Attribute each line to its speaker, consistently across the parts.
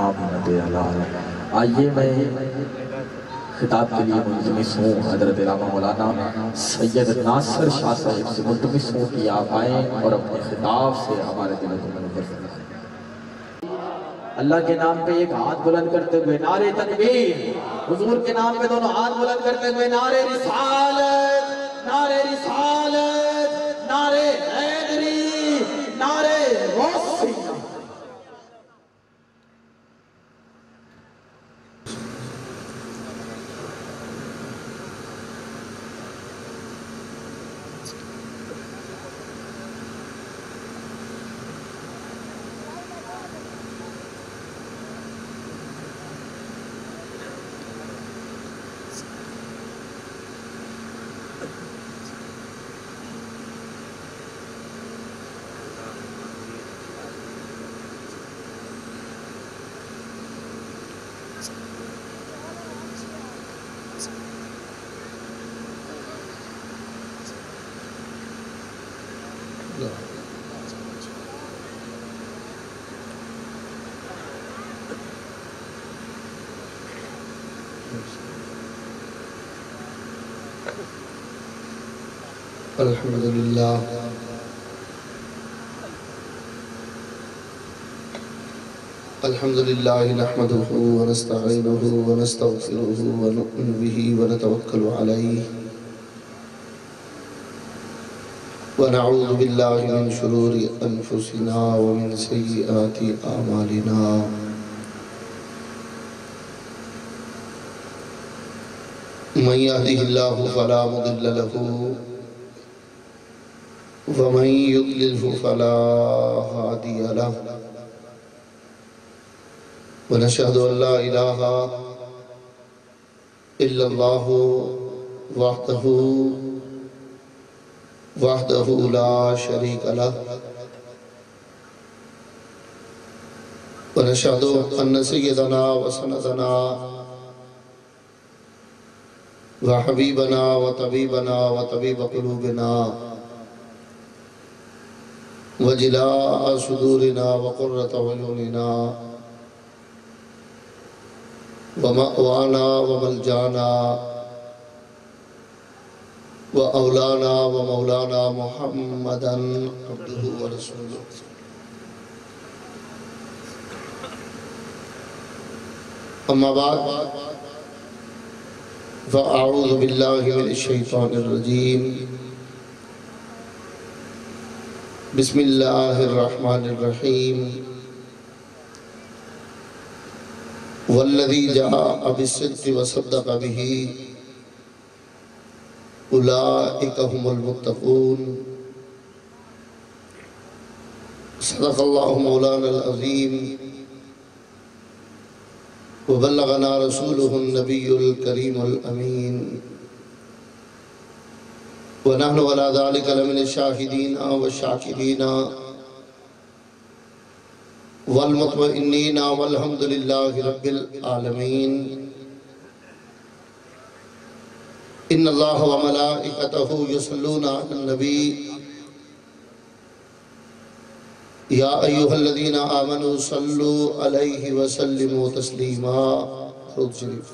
Speaker 1: آمین اللہ۔ آئیے میں خطاب کے لیے ملتمس ہوں حضرت علامہ مولانا سید ناصر شاہ صاحب سے ملتمس ہوں کہ آپ آئیں اور اپنے خطاب سے ہمارے دلوں کو منور فرمائیں۔ اللہ کے نام پہ ایک ہاتھ بلند کرتے ہوئے نعرہ تکبیر، حضور کے نام پہ دونوں ہاتھ بلند کرتے ہوئے نعرہ رسالت، نعرہ رسالت، نعرہ حیدری، نعرہ روشنی۔
Speaker 2: الحمدللہ الحمدللہ نحمده ونستعینه ونستغفره ونؤمن به ونتوکل علیہ ونعوذ باللہ من شرور انفسنا ومن سیئات اعمالنا من يهده الله فلا مضل له ومن يضلله فلا هادي له ونشهد أن لا إله إلا الله وحده لا شريك له ونشهد أن سيدنا وسندنا وحبيبنا وطبيبنا وطبيب قلوبنا وجلاء صدورنا وقرة عيوننا ومأوانا وملجانا وأولانا ومولانا محمدا عبده ورسوله أما بعد فأعوذ بالله من الشيطان الرجيم بسم الله الرحمن الرحيم والذي جاء بالصدق وصدق به أولئك هم المتقون صدق الله مولانا العظيم وبلغنا رسوله النبي الكريم الأمين ونحن على ذلك لمن الشاهدين والشاكرين والمطمئنين والحمد لله رب العالمين إن الله وملائكته يصلون على النبي يا أيها الذين آمنوا صلوا عليه وسلموا تسليما درود شریف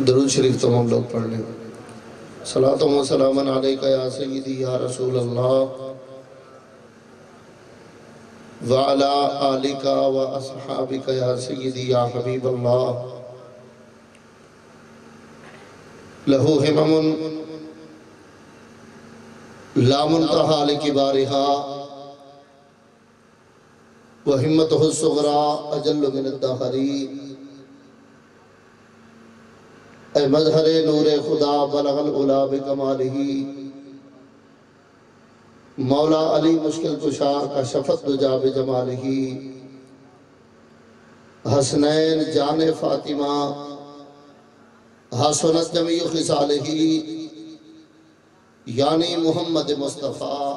Speaker 2: درود شریف تمام لوگ پڑھ لیں صلاة و سلاما علیکہ یا سیدی یا رسول اللہ وعلا آلکہ و اصحابکہ یا سیدی یا حبیب اللہ لہو ہمم لا منتہا لکبارہا وہمتہ الصغرى اجل من الدہری اے مظہر نور خدا بلغ العلا بکمالہ مولا علی مشکل کشا کا شفت دجا بجمالہ حسنین جان فاطمہ حسنت جمیع خصالہ یعنی محمد مصطفیٰ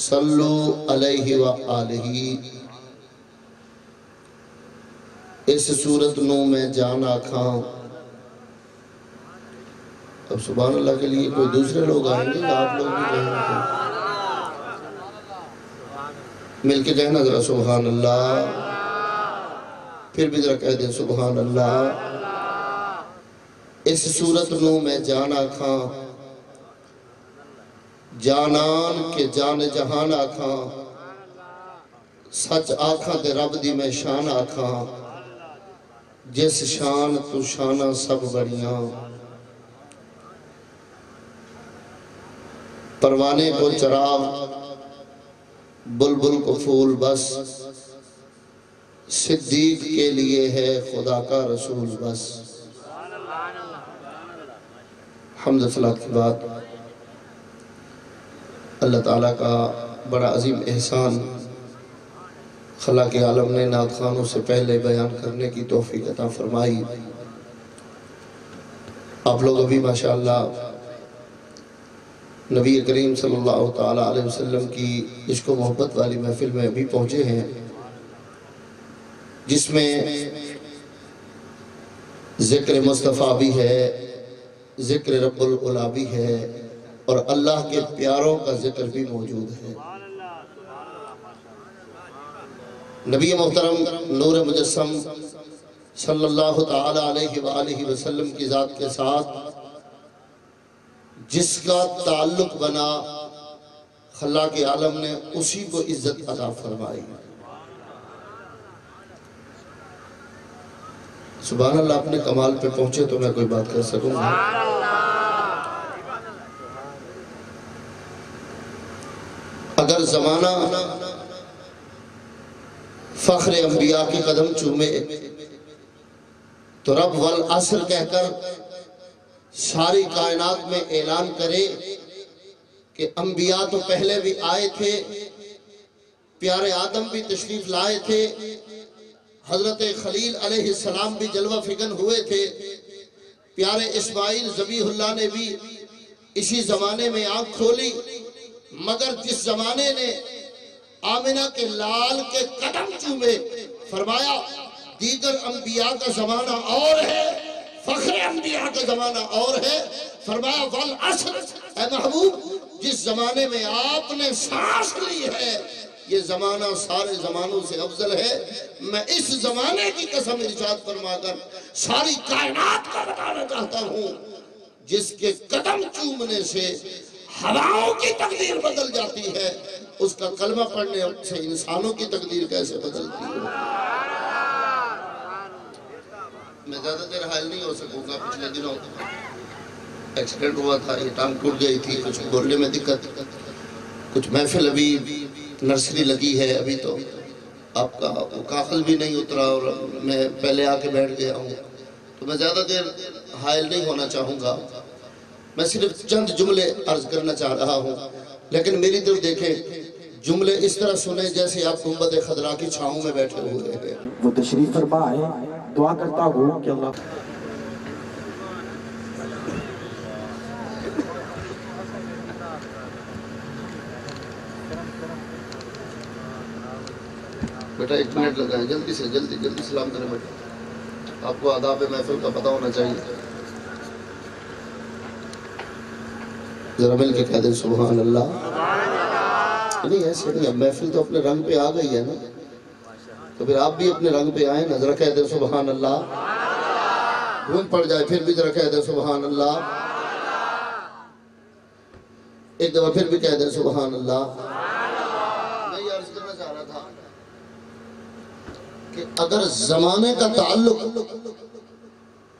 Speaker 2: صلو علیہ وآلہ اس صورت نو میں جان آکھاں اب سبحان اللہ کے لیے کوئی دوسرے لوگ آئیں گے یا آپ لوگ بھی کہیں گے مل کے کہنا ذرا سبحان اللہ، پھر بھی ذرا کہہ دیں سبحان اللہ۔ اس صورت نو میں جانا کھاں، جانان کے جان جہان آکھاں، سچ آکھاں تے رب دی میں شان آکھاں، جس شان تو شانہ سب بڑیاں۔ پروانے کو چراغ، بلبل کو پھول بس، صدیق کے لیے ہے خدا کا رسول بس۔ حمد صلاۃ کی بات اللہ تعالیٰ کا بڑا عظیم احسان خلاق عالم نے نعت خوانوں سے پہلے بیان کرنے کی توفیق عطا فرمائی۔ آپ لوگ ابھی ماشاءاللہ نبی کریم صلی اللہ تعالیٰ علیہ وسلم کی عشق و محبت والی محفل میں ابھی پہنچے ہیں، جس میں ذکر مصطفیٰ بھی ہے، ذکر رب العلا بھی ہے، اور اللہ کے پیاروں کا ذکر بھی موجود ہے۔ نبی محترم نور مجسم صلی اللہ تعالیٰ علیہ وآلہ وسلم کی ذات کے ساتھ جس کا تعلق بنا، خلاق عالم نے اسی کو عزت عطا فرمائی۔ سبحان اللہ، اپنے کمال پہ پہنچے تو میں کوئی بات کر سکوں گا؟ اگر زمانہ فخر انبیاء کی قدم چومے تو رب والعصر کہہ کر ساری کائنات میں اعلان کرے کہ انبیاء تو پہلے بھی آئے تھے، پیارے آدم بھی تشریف لائے تھے، حضرت خلیل علیہ السلام بھی جلوہ فکن ہوئے تھے، پیارے اسماعیل ذبیح اللہ نے بھی اسی زمانے میں آنکھ کھولی، مگر جس زمانے نے آمنہ کے لال کے قدم چومے، فرمایا دیگر انبیاء کا زمانہ اور ہے، فخر انبیاء کا زمانہ اور ہے۔ فرمایا والعصر، اے محبوب جس زمانے میں آپ نے سانس لی ہے، یہ زمانہ سارے زمانوں سے افضل ہے۔ میں اس زمانے کی قسم ارشاد فرما کر ساری کائنات کا بتانا چاہتا ہوں، جس کے قدم چومنے سے ہواؤں کی تقدیر بدل جاتی ہے، اس کا کلمہ پڑھنے سے انسانوں کی تقدیر کیسے بدلتی ہے؟ میں زیادہ دیر حائل نہیں ہو سکوں گا، پچھلے دنوں ایکسیڈنٹ ہوا تھا، یہ ٹانگ ٹوٹ گئی تھی، کچھ بولنے میں دقت، کچھ محفل ابھی نرسری لگی ہے، ابھی تو آپ کا کاغذ بھی نہیں اترا اور میں پہلے آ کے بیٹھ گیا ہوں، تو میں زیادہ دیر حائل نہیں ہونا چاہوں گا۔ میں صرف چند جملے عرض کرنا چاہ رہا ہوں، لیکن میری طرف دیکھیں، جملے اس طرح سنیں جیسے آپ گنبد خضرا کی چھاؤں میں بیٹھے ہوئے ہیں۔
Speaker 1: وہ تشریف فرما ہے، دعا کرتا ہوں کہ اللہ
Speaker 2: بیٹا 1 منٹ لگائیں، جلدی سے جلدی سلام کریں بیٹا، آپ کو آداب محفل کا پتہ ہونا چاہیے۔ ذرا مل کے کہہ دیں سبحان اللہ۔ نہیں ایسے نہیں، اب محفل تو اپنے رنگ پہ آ گئی ہے نا، تو پھر آپ بھی اپنے رنگ پہ آئیں نا، ذرا کہہ دیں سبحان اللہ۔ گھوم پڑ جائے پھر بھی ذرا کہہ دیں سبحان اللہ۔ ایک دفعہ پھر بھی کہہ دیں سبحان اللہ۔ میں یہ عرض کرنا چاہ رہا تھا کہ اگر زمانے کا تعلق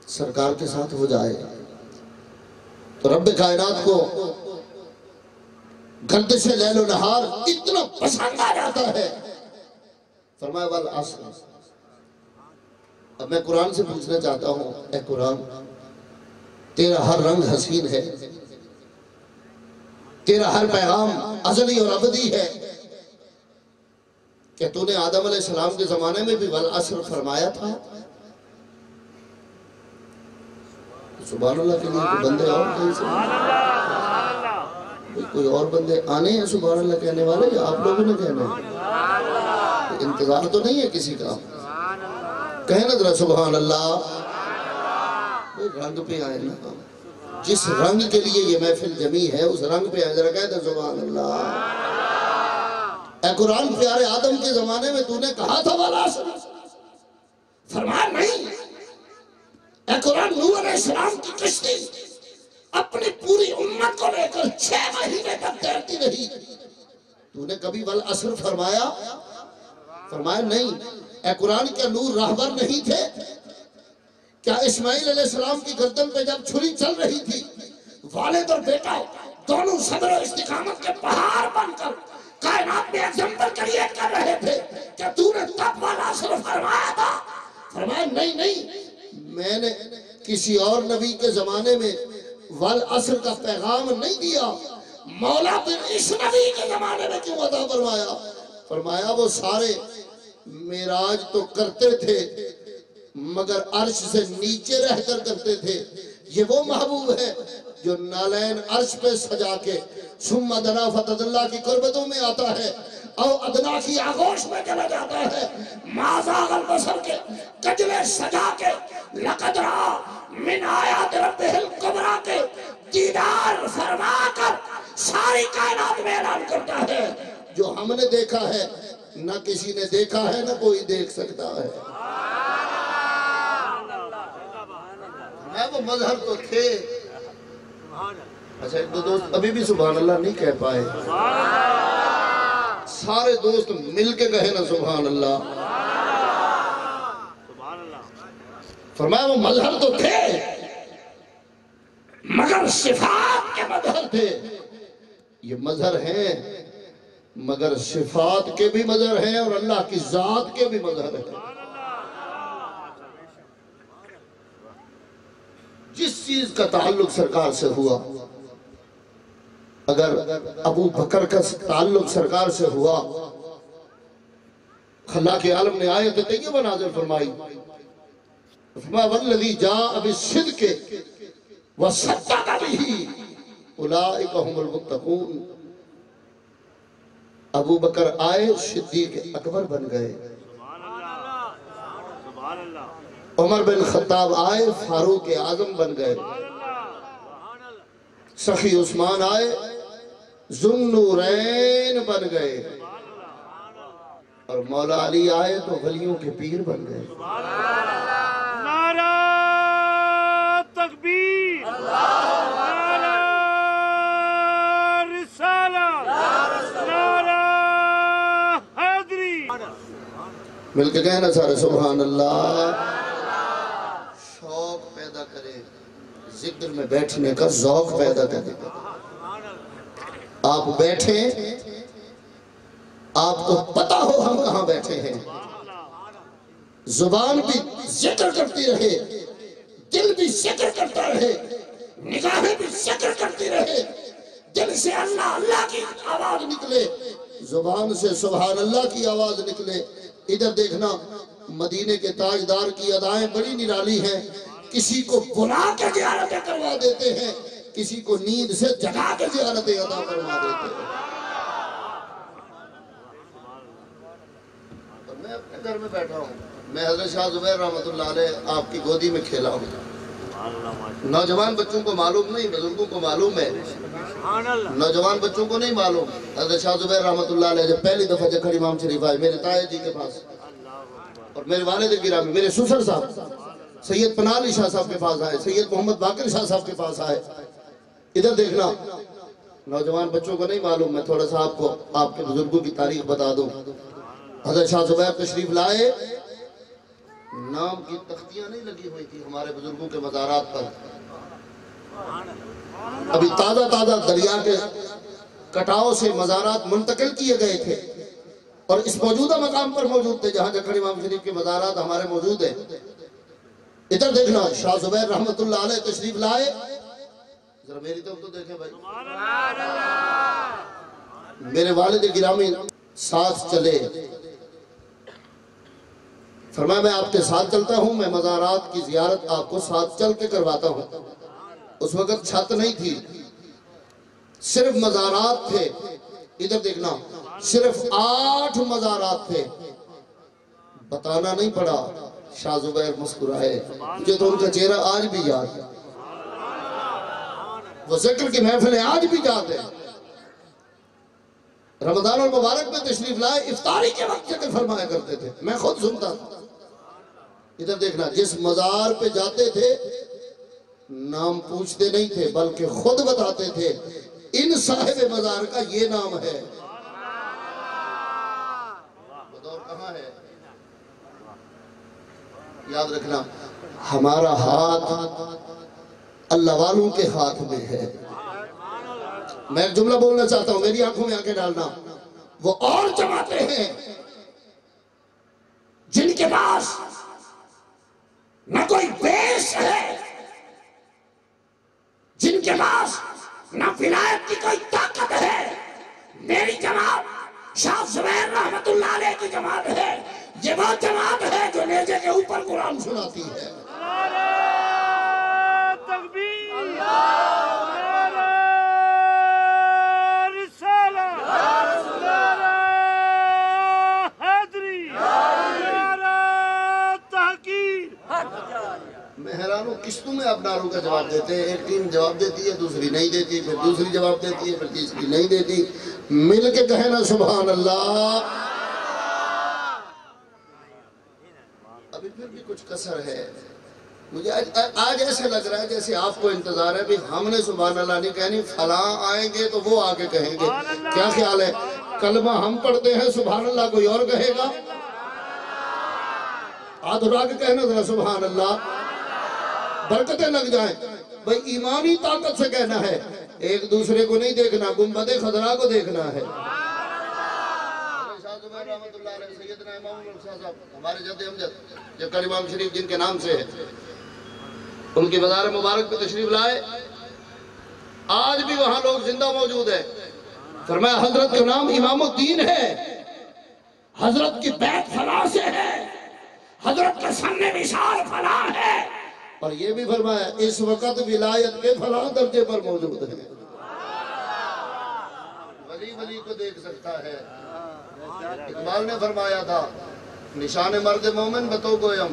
Speaker 2: سرکار کے ساتھ ہو جائے تو رب کائنات کو گردش لیل و نہار اتنا پسند آ جاتا ہے۔ فرمایا والعصر۔ اب میں قرآن سے پوچھنا چاہتا ہوں، اے قرآن تیرا ہر رنگ حسین ہے، تیرا ہر پیغام ازلی اور ابدی ہے، کہ تو نے آدم علیہ السلام کے زمانے میں بھی والعصر فرمایا تھا؟ سبحان اللہ کے لیے کوئی بندے اور کہیں سے کوئی اور بندے آنے ہیں سبحان اللہ کہنے والے، یا آپ لوگوں نے کہنا ہے؟ انتظار تو نہیں ہے کسی کا، کہنا ذرا سبحان اللہ۔ رنگ پہ آئے نا، جس رنگ کے لیے یہ محفل جمی ہے اس رنگ پہ آئے، ذرا کہہ دیں سبحان اللہ۔ اے قرآن پیارے آدم کے زمانے میں تو نے کہا تھا والعصر، فرمایا نہیں۔ اے قرآن نوح علیہ السلام کی کشتی اپنی پوری امت کو لے کر 6 مہینے تک تیرتی رہی، تو نے کبھی والعصر فرمایا؟ فرمایا نہیں۔ اے قرآن کیا نور راہبر نہیں تھے؟ کیا اسماعیل علیہ السلام کی گردن پہ جب چھری چل رہی تھی، والد اور بیٹا دونوں صبر و استقامت کے پہاڑ بن کر کائنات میں ایگزامپل کریٹ کر رہے تھے، کیا تو نے تب والعصر فرمایا تھا؟ فرمایا نہیں، میں نے کسی اور نبی کے زمانے میں والعصر کا پیغام نہیں دیا، مولا پھر اس نبی کے زمانے میں کیوں عطا فرمایا؟ فرمایا وہ سارے معراج تو کرتے تھے مگر عرش سے نیچے رہ کر کرتے تھے، یہ وہ محبوب ہے جو نالین عرش پہ سجا کے ثم ادنا فتدلی کی قربتوں میں آتا ہے، او ادنا کی آغوش میں چلا جاتا ہے، ما زاغ البصر کے کجلے سجا کے لقد رأى من آیات ربہ الکبریٰ کے دیدار فرما کر ساری کائنات میں اعلان کرتا ہے جو ہم نے دیکھا ہے نہ کسی نے دیکھا ہے نہ کوئی دیکھ سکتا ہے۔ میں وہ مظہر تو تھے۔ اچھا ایک دو دوست ابھی بھی سبحان اللہ نہیں کہہ پائے، سارے دوست مل کے کہے نا سبحان اللہ۔ فرمایا وہ مظہر تو تھے مگر صفات کے مظہر تھے، یہ مظہر ہیں مگر صفات کے بھی مظہر ہیں اور اللہ کی ذات کے بھی مظہر ہیں۔ جس چیز کا تعلق سرکار سے ہوا، اگر ابو بکر کا تعلق سرکار سے ہوا، اللہ کے عالم نے آیت طیبہ نازل فرمائی، فرمایا والذی جاء بالصدق وصدق بہ اولئک هم المتقون۔ ابو بکر آئے صدیق اکبر بن گئے، عمر بن خطاب آئے فاروق اعظم بن گئے، سخی عثمان آئے ذو النورین بن گئے، اور مولا علی آئے تو ولیوں کے پیر بن گئے۔
Speaker 3: نعرہ تکبیر، نعرہ رسالت، نعرہ حیدری۔
Speaker 2: مل کے کہنا سارے سبحان اللہ۔ شوق پیدا کرے، ذکر میں بیٹھنے کا ذوق پیدا کرے۔ آپ بیٹھیں، آپ کو پتا ہو ہم کہاں بیٹھے ہیں، زبان بھی ذکر کرتی رہے، دل بھی ذکر کرتا رہے، نگاہیں بھی ذکر کرتی رہے، دل سے اللہ اللہ کی آواز نکلے، زبان سے سبحان اللہ کی آواز نکلے۔ ادھر دیکھنا مدینے کے تاجدار کی ادائیں بڑی نرالی ہیں، کسی کو بلا کے زیارتیں کروا دیتے ہیں، کسی کو نیند سے جگا کے زیارتیں ادا کروا دیتے ہیں۔ میں اپنے گھر میں بیٹھا ہوں، میں حضرت شاہ زبیر رحمۃ اللہ علیہ آپ کی گودی میں کھیلا ہوں، نوجوان بچوں کو معلوم نہیں، بزرگوں کو معلوم ہے، نوجوان بچوں کو نہیں معلوم۔ حضرت شاہ زبیر رحمۃ اللہ علیہ جب پہلی دفعہ جکھڑ امام شریف آئے میرے تایا جی کے پاس، اور میرے والد گرامی میرے سسر صاحب سید پناہ علی شاہ صاحب کے پاس آئے، سید محمد باقر شاہ صاحب کے پاس آئے، ادھر دیکھنا نوجوان بچوں کو نہیں معلوم، میں تھوڑا سا آپ کو آپ کے بزرگوں کی تاریخ بتا دوں۔ حضرت شاہ زبیر تشریف لائے، نام کی تختیاں نہیں لگی ہوئی تھی ہمارے بزرگوں کے مزارات پر، ابھی تازہ تازہ دریا کے کٹاؤ سے مزارات منتقل کیے گئے تھے، اور اس موجودہ مقام پر موجود تھے جہاں جکھڑ امام شریف کے مزارات ہمارے موجود ہیں۔ ادھر دیکھنا شاہ زبیر رحمت اللہ علیہ تشریف لائے، ذرا میری طرف تو دیکھیں بھائی، میرے والد گرامی ساتھ چلے، فرمایا میں آپ کے ساتھ چلتا ہوں، میں مزارات کی زیارت آپ کو ساتھ چل کے کرواتا ہوں۔ اس وقت چھت نہیں تھی، صرف مزارات تھے، ادھر دیکھنا صرف 8 مزارات تھے، بتانا نہیں پڑا، شاہ زبیر مسکرائے، مجھے تو ان کا چہرہ آج بھی یاد ہے، وہ ذکر کی محفلیں آج بھی یاد ہے۔ رمضان المبارک میں تشریف لائے، افطاری کے وقت ذکر فرمایا کرتے تھے، میں خود سنتا تھا۔ ادھر دیکھنا، جس مزار پہ جاتے تھے نام پوچھتے نہیں تھے بلکہ خود بتاتے تھے ان صاحب مزار کا یہ نام ہے۔ بدور کہاں ہے؟ یاد رکھنا، ہمارا ہاتھ اللہ والوں کے ہاتھ میں ہے۔ میں ایک جملہ بولنا چاہتا ہوں، میری آنکھوں میں آنکھیں ڈالنا۔ وہ اور جماعتیں ہیں جن کے پاس نہ کوئی بیس ہے، جن کے پاس نہ ولایت کی کوئی طاقت ہے۔ میری جماعت شاہ زبیر رحمت اللہ علیہ کی جماعت ہے، یہ وہ جماعت ہے جو نیزے کے اوپر قرآن سناتی ہے۔
Speaker 3: نعرہ تکبیر، نعرہ رسالت، نعرہ حیدری، نعرہ تحقیر۔
Speaker 2: میں حیران ہوں کس میں آپ نعروں کا جواب دیتے ہیں؟ ایک ٹیم جواب دیتی ہے، دوسری نہیں دیتی، پھر دوسری جواب دیتی ہے، پھر تیسری نہیں دیتی۔ مل کے کہنا سبحان اللہ۔ ابھی پھر بھی کچھ کسر ہے۔ مجھے آج ایسے لگ رہا ہے جیسے آپ کو انتظار ہے بھی ہم نے سبحان اللہ نہیں کہنی، فلاں آئیں گے تو وہ آگے کہیں گے۔ کیا خیال ہے؟ کلمہ ہم پڑھتے ہیں، سبحان اللہ کوئی اور کہے گا؟ ہاتھ اٹھا کے کہنا ذرا سبحان اللہ، برکتیں لگ جائیں۔ بھئی ایمانی طاقت سے کہنا ہے، ایک دوسرے کو نہیں دیکھنا، گنبد خضرا کو دیکھنا ہے۔ شاہ زبیر رحمت اللہ علیہ، سیدنا امام شاہ صاحب، ہمارے جد امجد جب کل امام شریف جن کے نام سے ہے، ان کی مزار مبارک پہ تشریف لائے، آج بھی وہاں لوگ زندہ موجود ہیں۔ فرمایا حضرت کا نام امام الدین ہے، حضرت کی بیعت فلاں سے ہے، حضرت کا سن وصال فلاں ہے، اور یہ بھی فرمایا اس وقت ولایت کے فلاں درجے پر موجود ہے۔ ولی ولی کو دیکھ سکتا ہے۔ اقبال نے فرمایا تھا نشان مرد مومن بتو گویم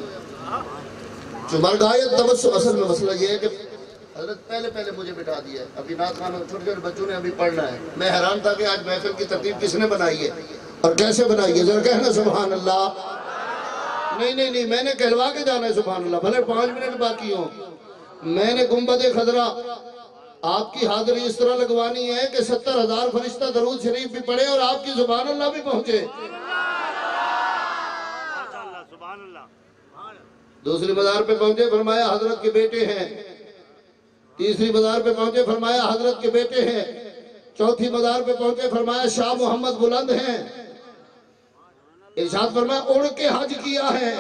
Speaker 2: جو مرگایت تبسم۔ اصل میں مسئلہ یہ ہے کہ حضرت پہلے مجھے بٹھا دیا ہے، ابھی نعت خانوں چھوٹے چھوٹے بچوں نے ابھی پڑھنا ہے۔ میں حیران تھا کہ آج محفل کی ترتیب کس نے بنائی ہے اور کیسے بنائی ہے، ذرا کہنا سبحان اللہ۔ نہیں، میں نے کہلوا کے جانا ہے سبحان اللہ، بھلے 5 منٹ باقی ہوں۔ میں نے گنبد خضرا آپ کی حاضری اس طرح لگوانی ہے کہ 70,000 فرشتہ درود شریف بھی پڑھے اور آپ کی سبحان اللہ بھی پہنچے۔ دوسری مزار پہ پہنچے، فرمایا حضرت کے بیٹے ہیں۔ تیسری مزار پہ پہنچے، فرمایا حضرت کے بیٹے ہیں۔ چوتھی مزار پہ پہنچے، فرمایا شاہ محمد بلند ہیں۔ ارشاد فرمایا اڑ کے حج کیا ہے۔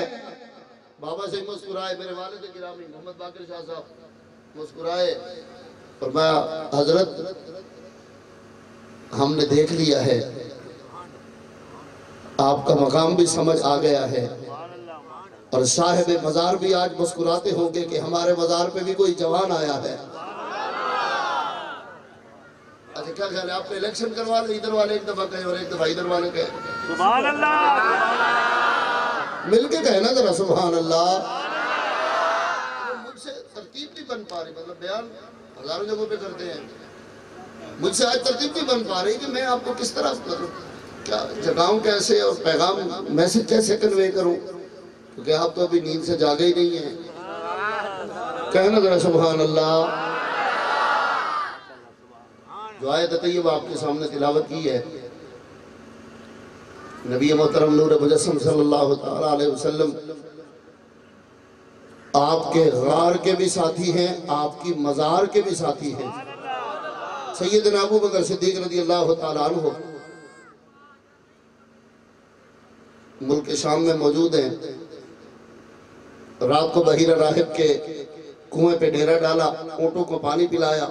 Speaker 2: بابا سے مسکرائے، میرے والد گرامی محمد باقر شاہ صاحب مسکرائے، فرمایا حضرت ہم نے دیکھ لیا ہے، آپ کا مقام بھی سمجھ آ گیا ہے، اور صاحب مزار بھی آج مسکراتے ہوں گے کہ ہمارے مزار پہ بھی کوئی جوان آیا ہے۔ اچھا کیا خیال ہے، آپ نے الیکشن کروا لیں، ادھر والے ایک دفعہ کہیں اور ایک دفعہ ادھر والے کہیں؟
Speaker 3: سبحان اللہ،
Speaker 2: مل کے کہنا ذرا سبحان اللہ۔ مجھ سے ترتیب نہیں بن پا رہی، مطلب بیان ہزاروں جگہوں پہ کرتے ہیں، مجھ سے آج ترتیب نہیں بن پا رہی کہ میں آپ کو کس طرح کیا جگاؤں کیسے اور پیغام میسج کیسے کنوے کروں، کیونکہ آپ تو ابھی نیند سے جاگے ہی نہیں ہیں۔ کہنا ذرا سبحان اللہ۔ جو آیت طیبہ آپ کے سامنے تلاوت کی ہے، نبی محترم نور مجسم صلی اللہ تعالیٰ علیہ وسلم آپ کے غار کے بھی ساتھی ہیں، آپ کی مزار کے بھی ساتھی ہیں۔ سیدنا ابو بکر صدیق رضی اللہ تعالیٰ عنہ ملک شام میں موجود ہیں۔ رات کو بحیرہ راہب کے کنویں پہ ڈیرا ڈالا، اونٹوں کو پانی پلایا،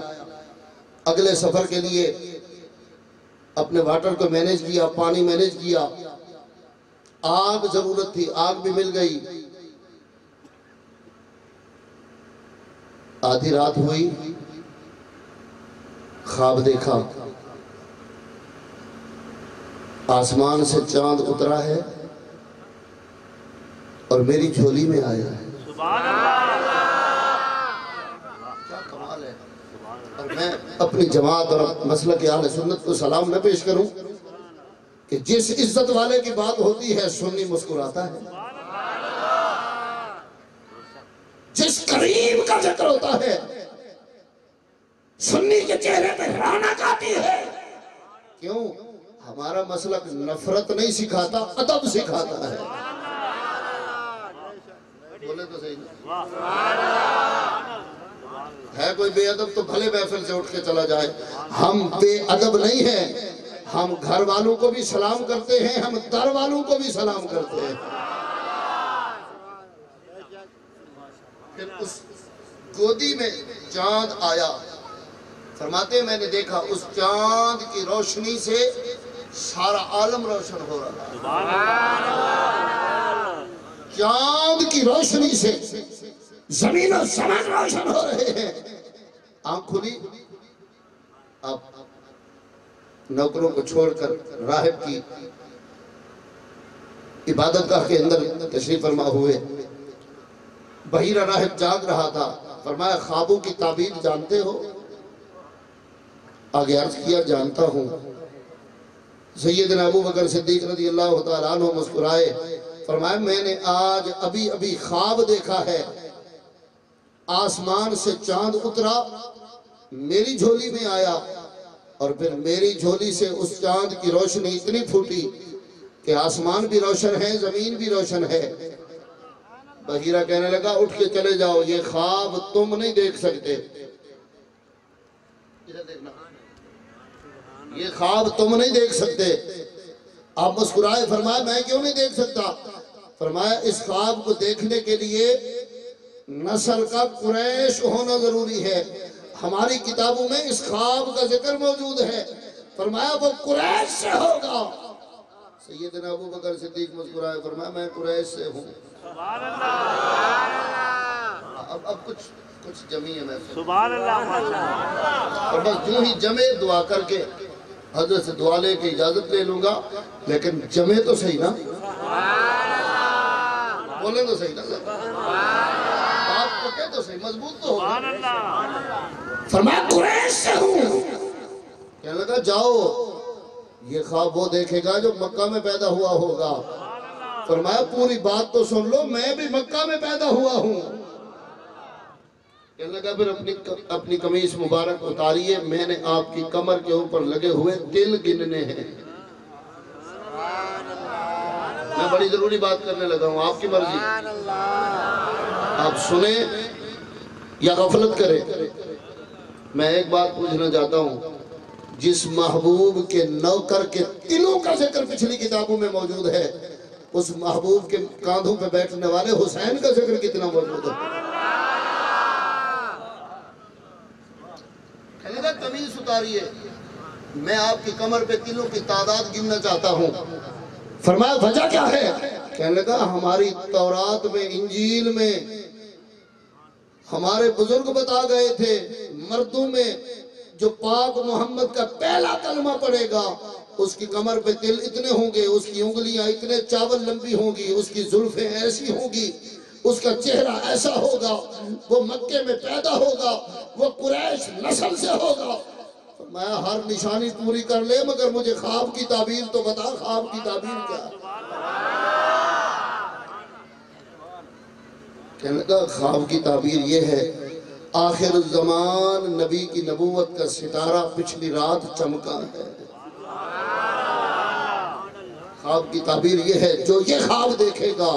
Speaker 2: اگلے سفر کے لیے اپنے واٹر کو مینیج کیا، پانی مینیج کیا۔ آگ ضرورت تھی، آگ بھی مل گئی۔ آدھی رات ہوئی، خواب دیکھا، آسمان سے چاند اترا ہے اور میری جھولی میں آیا ہے۔
Speaker 3: سبحان اللہ،
Speaker 2: کیا کمال ہے۔ اور میں اپنی جماعت اور مسلک اہل سنت کو سلام نہ پیش کروں، کہ جس عزت والے کی بات ہوتی ہے سنی مسکراتا ہے، جس کریم کا ذکر ہوتا ہے سنی کے چہرے پہ رونق آتی ہے۔ کیوں؟ ہمارا مسلک نفرت نہیں سکھاتا، ادب سکھاتا ہے۔ بولے تو صحیح ہے کوئی بے ادب تو بھلے محفل سے اٹھ کے چلا جائے، ہم بے ادب نہیں ہیں، ہم گھر والوں کو بھی سلام کرتے ہیں، ہم در والوں کو بھی سلام کرتے ہیں۔ پھر اس گودی میں چاند آیا، فرماتے ہیں میں نے دیکھا اس چاند کی روشنی سے سارا عالم روشن ہو رہا ہے، چاند کی روشنی سے زمین و زمان روشن ہو رہے ہیں۔ آنکھ کھلی، اب نوکروں کو چھوڑ کر راہب کی عبادت گاہ کے اندر تشریف فرما ہوئے۔ بحیرہ راہب جاگ رہا تھا، فرمایا خوابوں کی تعبیر جانتے ہو؟ آگے عرض کیا جانتا ہوں۔ سیدنا ابو بکر صدیق رضی اللہ تعالیٰ عنہ مسکرائے، فرمایا میں نے آج ابھی خواب دیکھا ہے، آسمان سے چاند اترا، میری جھولی میں آیا، اور پھر میری جھولی سے اس چاند کی روشنی اتنی پھوٹی کہ آسمان بھی روشن ہے، زمین بھی روشن ہے۔ بحیرہ کہنے لگا اٹھ کے چلے جاؤ، یہ خواب تم نہیں دیکھ سکتے، یہ خواب تم نہیں دیکھ سکتے۔ آپ مسکرائے، فرمایا میں کیوں نہیں دیکھ سکتا؟ فرمایا اس خواب کو دیکھنے کے لیے نسل کا قریش ہونا ضروری ہے، ہماری کتابوں میں اس خواب کا ذکر موجود ہے، فرمایا وہ قریش سے ہوگا۔ سیدنا ابو بکر صدیق مسکرائے، فرمایا میں قریش سے ہوں۔ اب کچھ جمی ہے میں
Speaker 3: سبحان اللہ،
Speaker 2: اور بس جو ہی جمے دعا کر کے حضرت سے دعا لے کے اجازت لے لوں گا، لیکن جمے تو صحیح نا، بولے تو صحیح نا، بات کو کہے تو صحیح، مضبوط تو ہوگا۔ فرمایا قریش سے ہوں۔ کہنے لگا جاؤ، یہ خواب وہ دیکھے گا جو مکہ میں پیدا ہوا ہوگا۔ فرمایا پوری بات تو سن لو، میں بھی مکہ میں پیدا ہوا ہوں۔ کہنے لگا پھر اپنی قمیص مبارک اتاریے، میں نے آپ کی کمر کے اوپر لگے ہوئے دل گننے ہیں۔ میں بڑی ضروری بات کرنے لگا ہوں، آپ کی مرضی، آپ سنیں یا غفلت کریں۔ میں ایک بات پوچھنا چاہتا ہوں، جس محبوب کے نوکر کے دلوں کا ذکر پچھلی کتابوں میں موجود ہے، اس محبوب کے کاندھوں پہ بیٹھنے والے حسین کا ذکر کتنا موجود ہے؟ کہنے لگا قمیص اتاریے، میں آپ کی کمر پہ تلوں کی تعداد گننا چاہتا ہوں۔ فرمایا وجہ کیا ہے؟ کہنے لگا ہماری تورات میں، انجیل میں ہمارے بزرگ بتا گئے تھے، مردوں میں جو پاک محمد کا پہلا کلمہ پڑھے گا اس کی کمر پہ تل اتنے ہوں گے، اس کی انگلیاں اتنے چاول لمبی ہوں گی، اس کی زلفیں ایسی ہوں گی، اس کا چہرہ ایسا ہوگا، وہ مکے میں پیدا ہوگا، وہ قریش نسل سے ہوگا۔ میں ہر نشانی پوری کر لے مگر مجھے خواب کی تعبیر تو بتا، خواب کی تعبیر کیا ہے؟ کہنے لگا خواب کی تعبیر یہ ہے، آخر الزمان نبی کی نبوت کا ستارہ پچھلی رات چمکا ہے۔ خواب کی تعبیر یہ ہے، جو یہ خواب دیکھے گا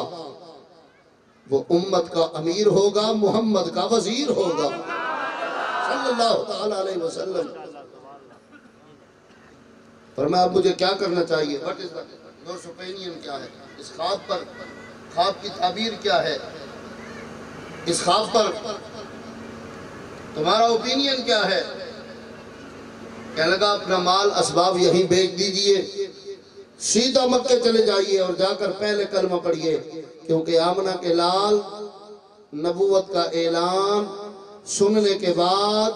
Speaker 2: وہ امت کا امیر ہوگا، محمد کا وزیر ہوگا صلی اللہ تعالیٰ علیہ وسلم۔ فرمایا اب مجھے کیا کرنا چاہیے؟ What is your opinion کیا ہے اس خواب پر؟ خواب کی تعبیر کیا ہے اس خواب پر؟ تمہارا اوپینین کیا ہے؟ کہنے لگا اپنا مال اسباب یہیں بیچ دیجئے، سیدھا مکے چلے جائیے اور جا کر پہلے کلمہ پڑھیے، کیونکہ آمنہ کے لال نبوت کا اعلان سننے کے بعد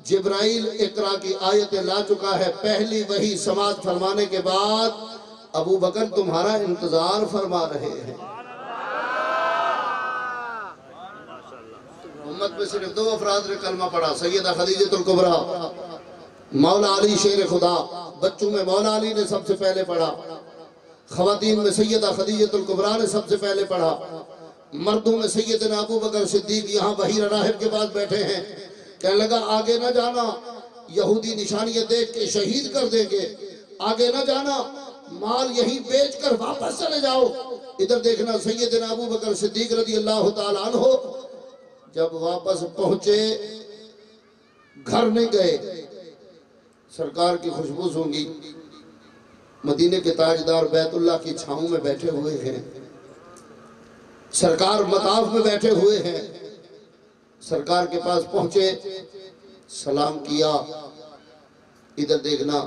Speaker 2: جبرائیل اقرا کی آیتیں لا چکا ہے، پہلی وحی سماعت فرمانے کے بعد ابو بکر تمہارا انتظار فرما رہے ہیں۔ امت میں صرف 2 افراد نے کلمہ پڑھا، سیدہ خدیجہ الکبریٰ مولا علی شیر خدا، بچوں میں مولا علی نے سب سے پہلے پڑھا، خواتین میں سیدہ خدیجہ الکبریٰ نے سب سے پہلے پڑھا، مردوں میں سیدنا ابو بکر صدیق یہاں بحیرہ راہب کے پاس بیٹھے ہیں۔ کہنے لگا آگے نہ جانا، یہودی نشانیاں دیکھ کے شہید کر دیں گے، آگے نہ جانا، مال یہیں بیچ کر واپس چلے جاؤ۔ ادھر دیکھنا سیدنا ابو بکر صدیق رضی اللہ تعالیٰ عنہ جب واپس پہنچے، گھر نہیں گئے، سرکار کی خوشبو سونگی، مدینے کے تاجدار بیت اللہ کی چھاؤں میں بیٹھے ہوئے ہیں، سرکار مطاف میں بیٹھے ہوئے ہیں، سرکار کے پاس پہنچے، سلام کیا، ادھر دیکھنا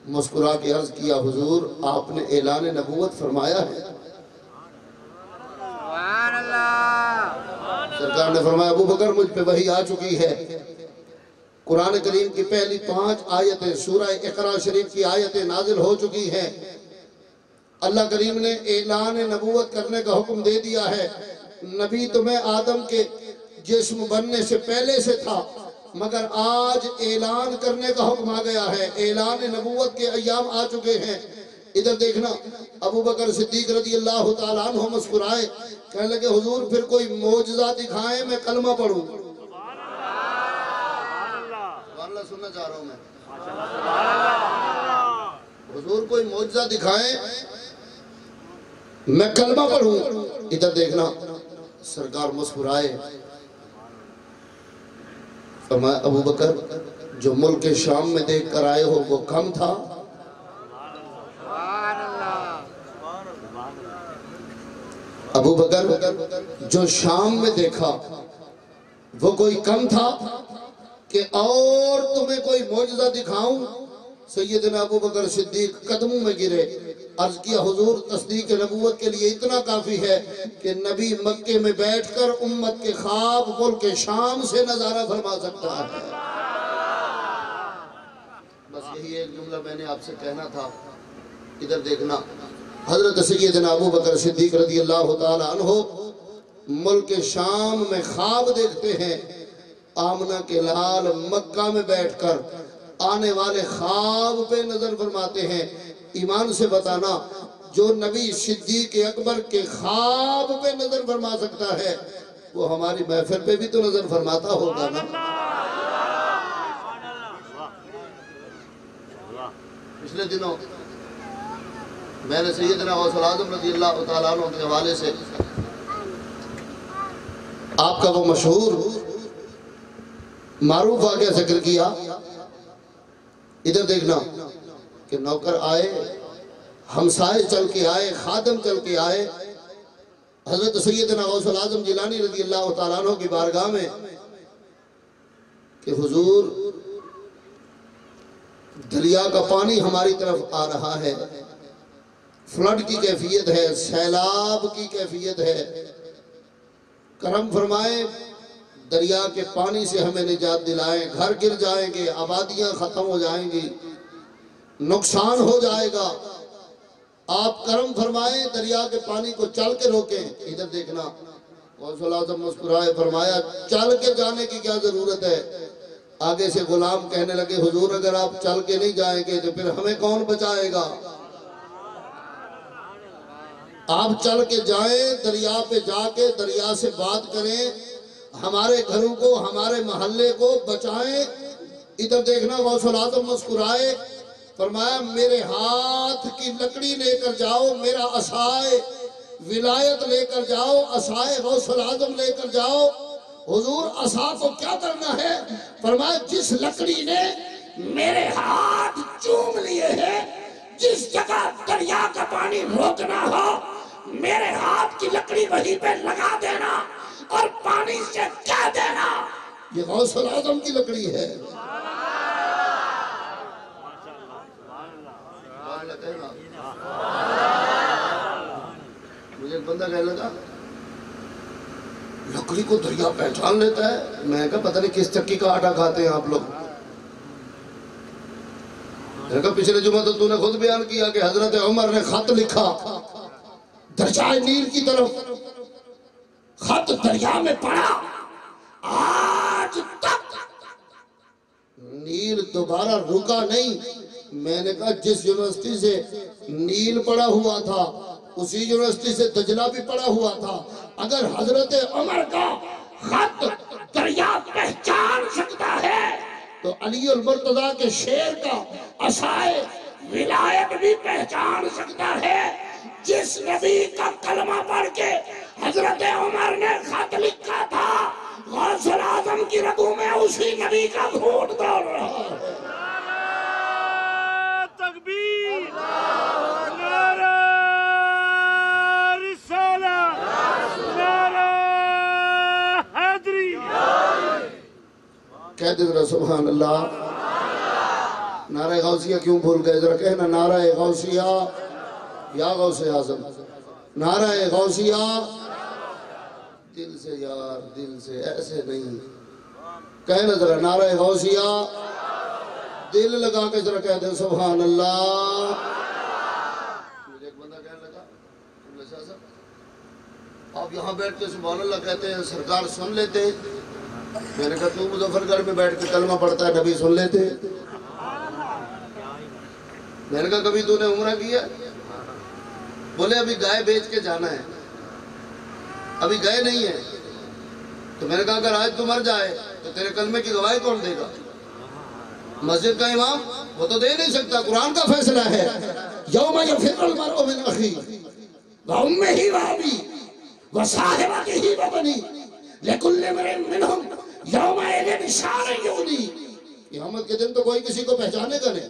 Speaker 2: مسکرا کے عرض کیا حضور آپ نے اعلان نبوت فرمایا ہے؟ سرکار نے فرمایا ابو بکر مجھ پہ وحی آ چکی ہے، قرآن کریم کی پہلی 5 آیتیں سورہ اقرا شریف کی آیتیں نازل ہو چکی ہیں، اللہ کریم نے اعلان نبوت کرنے کا حکم دے دیا ہے۔ نبی تمہیں آدم کے جسم بننے سے پہلے سے تھا، مگر آج اعلان کرنے کا حکم آ گیا ہے، اعلان نبوت کے ایام آ چکے ہیں۔ ادھر دیکھنا ابو بکر صدیق رضی اللہ تعالیٰ عنہ مسکرائے، کہنے لگے حضور پھر کوئی معجزہ دکھائیں میں کلمہ پڑھوں۔ اللہ سننا چاہ رہا ہوں میں، حضور کوئی معجزہ دکھائیں میں کلمہ پڑھوں۔ ادھر دیکھنا سرکار مسکرائے، فرمایا ابو بکر جو ملک شام میں دیکھ کر آئے ہو وہ کم تھا؟ ابو بکر جو شام میں دیکھا وہ کوئی کم تھا کہ اور تمہیں کوئی معجزہ دکھاؤں؟ سیدنا ابو بکر صدیق قدموں میں گرے، عرض کیا حضور تصدیق نبوت کے لیے اتنا کافی ہے کہ نبی مکے میں بیٹھ کر امت کے خواب ملک شام سے نظارہ فرما سکتا ہے۔ بس یہی ایک جملہ میں نے آپ سے کہنا تھا۔ ادھر دیکھنا حضرت سیدنا ابو بکر صدیق رضی اللہ تعالیٰ عنہ ملک شام میں خواب دیکھتے ہیں، آمنہ کے لال مکہ میں بیٹھ کر آنے والے خواب پہ نظر فرماتے ہیں۔ ایمان سے بتانا جو نبی صدیق اکبر کے خواب پہ نظر فرما سکتا ہے وہ ہماری محفل پہ بھی تو نظر فرماتا ہوگا نا۔ پچھلے دنوں میں نے سیدنا غوث العظم رضی اللہ تعالیٰ عنہ کے حوالے سے آپ کا وہ مشہور معروف واقعہ ذکر کیا۔ ادھر دیکھنا کہ نوکر آئے، ہمسائے چل کے آئے، خادم چل کے آئے، حضرت سیدنا غوث العظم جیلانی رضی اللہ تعالیٰ عنہ کی بارگاہ میں کہ حضور دریا کا پانی ہماری طرف آ رہا ہے، فلڈ کی کیفیت ہے، سیلاب کی کیفیت ہے، کرم فرمائیں دریا کے پانی سے ہمیں نجات دلائیں، گھر گر جائیں گے، آبادیاں ختم ہو جائیں گی، نقصان ہو جائے گا، آپ کرم فرمائیں دریا کے پانی کو چل کے روکیں۔ ادھر دیکھنا غوث العظم مسکرائے، فرمایا چل کے جانے کی کیا ضرورت ہے؟ آگے سے غلام کہنے لگے حضور اگر آپ چل کے نہیں جائیں گے تو پھر ہمیں کون بچائے گا؟ آپ چل کے جائیں، دریا پہ جا کے دریا سے بات کریں، ہمارے گھروں کو ہمارے محلے کو بچائیں۔ ادھر دیکھنا غوث العظم مسکرائے، فرمایا میرے ہاتھ کی لکڑی لے کر جاؤ، میرا عصائے ولایت لے کر جاؤ، عصائے غوث العظم لے کر جاؤ۔ حضور عصا کو کیا کرنا ہے؟ فرمایا جس لکڑی نے میرے ہاتھ چوم لیے ہیں، جس جگہ دریا کا پانی روکنا ہو میرے ہاتھ کی لکڑی وہیں پہ لگا دینا اور پانی سے کہہ دینا یہ غوث العظم کی لکڑی ہے۔ مجھے ایک بندہ کہنے لگا لکڑی کو دریا پہچان لیتا ہے، میں کہا پتہ نہیں کس چکی کا آٹا کھاتے ہیں آپ لوگ۔ میں کہا پچھلے جمعہ تو نے خود بیان کیا کہ حضرت عمر نے خط لکھا دریائے نیل کی طرف، خط دریا میں پڑا، آج تک نیل دوبارہ رکا نہیں. میں نے کہا جس یونیورسٹی سے نیل پڑا ہوا تھا اسی یونیورسٹی سے دجلہ بھی پڑا ہوا تھا. اگر حضرت عمر کا خط دریا پہچان سکتا ہے تو علی المرتضیٰ کے شعر کا عصائے ولایت بھی پہچان سکتا ہے. جس نبی کا کلمہ پڑھ کے حضرت عمر نے خط لکھا تھا غوث الاعظم کی رگوں میں اسی نبی کا گھونٹ دوڑ رہا ہے.
Speaker 3: تکبیر نعرہ رسالت نعرہ حیدری.
Speaker 2: کہہ دے ذرا سبحان اللہ. نعرہ غوثیہ کیوں بھول گئے؟ ذرا کہنا نعرہ غوثیہ یا غوث اعظم. نعرہ غوثیہ دل سے یار، دل سے، ایسے نہیں. کہنا ذرا نعرہ غوثیہ دل لگا کے ذرا کہہ دے سبحان اللہ. مجھے ایک بندہ کہنے لگا آپ یہاں بیٹھ کے سبحان اللہ کہتے ہیں، سرکار سن لیتے. میں نے کہا تو مظفر گڑھ میں بیٹھ کے کلمہ پڑھتا ہے، نبی سن لیتے. میں نے کہا کبھی تو نے عمرہ کیا؟ بولے ابھی گائے بیچ کے جانا ہے، ابھی گئے نہیں ہیں. تو میں نے کہا اگر آج تو مر جائے تو تیرے کلمے کی گواہی کون دے گا؟ مسجد کا امام وہ تو دے نہیں سکتا. قرآن کا فیصلہ ہے یوم یفر المرء من اخیہ وامہ وابی وصاحبتہ وبنی لکل امرئ منہم یومئذ شأن یغنی. قیامت کے دن تو کوئی کسی کو پہچانے گا نہیں.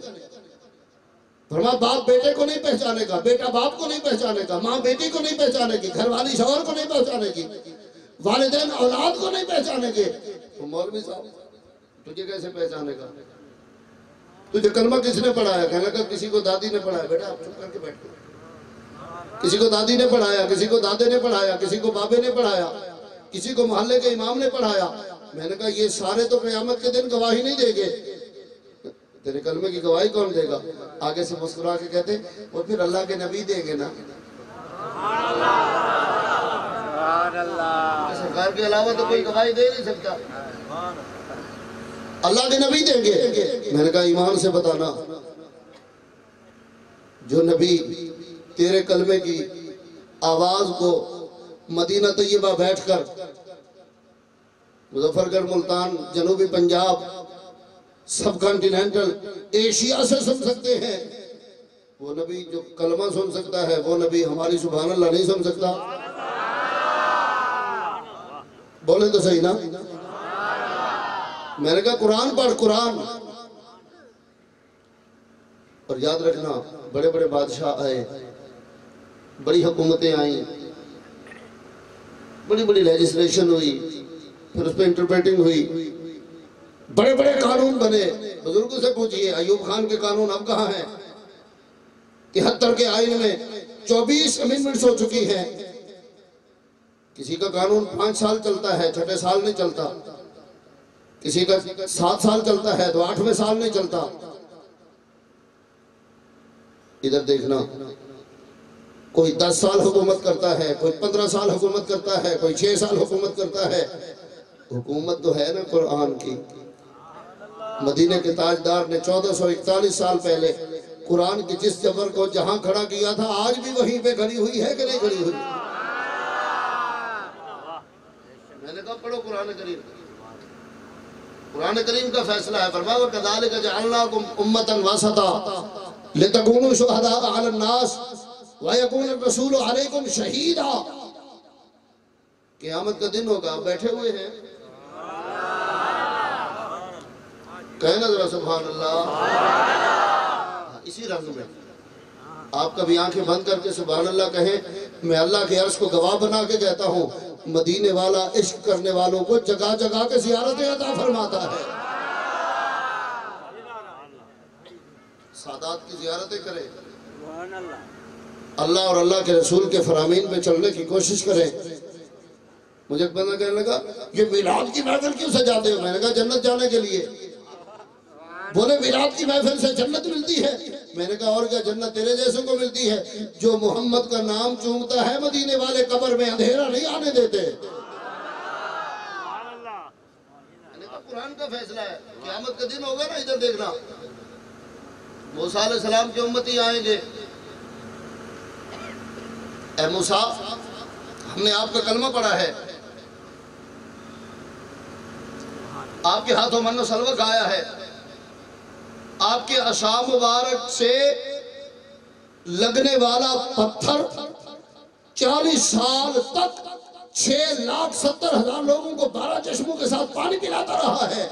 Speaker 2: فرمایا باپ بیٹے کو نہیں پہچانے گا، بیٹا باپ کو نہیں پہچانے گا، ماں بیٹی کو نہیں پہچانے گی، گھر والی شوہر کو نہیں پہچانے گی، والدین اولاد کو نہیں پہچانے گے. تو مولوی صاحب تجھے کیسے پہچانے گا؟ تجھے کلمہ کس نے پڑھایا؟ کہنے لگا کسی کو دادی نے پڑھایا. بیٹا آپ چپ کر کے بیٹھ گئے. کسی کو دادی نے پڑھایا، کسی کو دادے نے پڑھایا، کسی کو بابے نے پڑھایا، کسی کو محلے کے امام نے پڑھایا. میں نے کہا یہ سارے تو قیامت کے دن گواہی نہیں دیں گے، تیرے کلمے کی گواہی کون دے گا؟ آگے سے مسکرا کے کہتے وہ پھر اللہ کے نبی دیں گے نا. سرکار کے علاوہ تو کوئی گواہی دے نہیں سکتا، اللہ کے نبی دیں گے. میں نے کہا ایمان سے بتانا جو نبی تیرے کلمے کی آواز کو مدینہ طیبہ بیٹھ کر مظفر گڑھ، ملتان، جنوبی پنجاب، سب کانٹیننٹل ایشیا سے سن سکتے ہیں، وہ نبی جو کلمہ سن سکتا ہے وہ نبی ہماری سبحان اللہ نہیں سن سکتا. بولے تو صحیح نا. میں نے کہا قرآن پڑھ قرآن. اور یاد رکھنا بڑے بڑے بادشاہ آئے، بڑی حکومتیں آئیں، بڑی بڑی لیجسلیشن ہوئی، پھر اس پہ انٹرپریٹنگ ہوئی، بڑے بڑے قانون بنے. بزرگوں سے پوچھئے ایوب خان کے قانون اب کہاں ہیں؟ 73 کے آئین میں 24 امینڈمنٹس ہو چکی ہیں. کسی کا قانون 5 سال چلتا ہے، 6 سال نہیں چلتا. کسی کا 7 سال چلتا ہے تو 8ویں سال نہیں چلتا. ادھر دیکھنا کوئی 10 سال حکومت کرتا ہے، کوئی 15 سال حکومت کرتا ہے، کوئی 6 سال حکومت کرتا ہے. حکومت تو ہے نا قرآن کی. مدینہ کے تاجدار نے 1441 سال پہلے قرآن کی جس جبر کو جہاں کھڑا کیا تھا آج بھی وہیں پہ کھڑی ہوئی ہے کہ نہیں کھڑی ہوئی؟ میں نے کہا پڑھو قرآن کریم. قرآن کریم کا فیصلہ ہے. فرمایا وَكَذَلِكَ جَعَلْنَاكُمْ أُمَّةً وَسَطًا لِتَكُونُوا شُهَدَاءَ عَلَى النَّاسِ وَيَكُونَ الرَّسُولُ عَلَيْكُمْ شَهِيدًا. قیامت کا دن ہوگا، بیٹھے ہوئے ہیں، کہنا ذرا سبحان اللہ. اسی رنگ میں آپ کبھی آنکھیں بند کر کے سبحان اللہ کہیں. میں اللہ کے عرش کو گواہ بنا کے کہتا ہوں مدینے والا عشق کرنے والوں کو جگہ جگہ کے زیارتیں عطا فرماتا ہے. سادات کی زیارتیں کریں، اللہ اور اللہ کے رسول کے فرامین پہ چلنے کی کوشش کریں. مجھے ایک بندہ کہنے لگا یہ میلاد کی محفل کیوں سجاتے ہو؟ میں نے کہا جنت جانے کے لیے. بولے میلاد کی محفل سے جنت ملتی ہے؟ میں نے کہا اور کیا، جنت تیرے جیسوں کو ملتی ہے جو محمد کا نام چونگتا ہے. مدینے والے قبر میں اندھیرا نہیں آنے دیتے. قرآن کا فیصلہ ہے. قیامت کا دن ہوگا نا, ادھر دیکھنا, موسیٰ علیہ السلام کے امتی آئیں گے. اے موسیٰ, ہم نے آپ کا کلمہ پڑھا ہے, آپ کے ہاتھوں من و سلوہ کھایا ہے, آپ کے عصا مبارک سے لگنے والا پتھر 40 سال تک 6,70,000 لوگوں کو 12 چشموں کے ساتھ پانی پلاتا رہا ہے.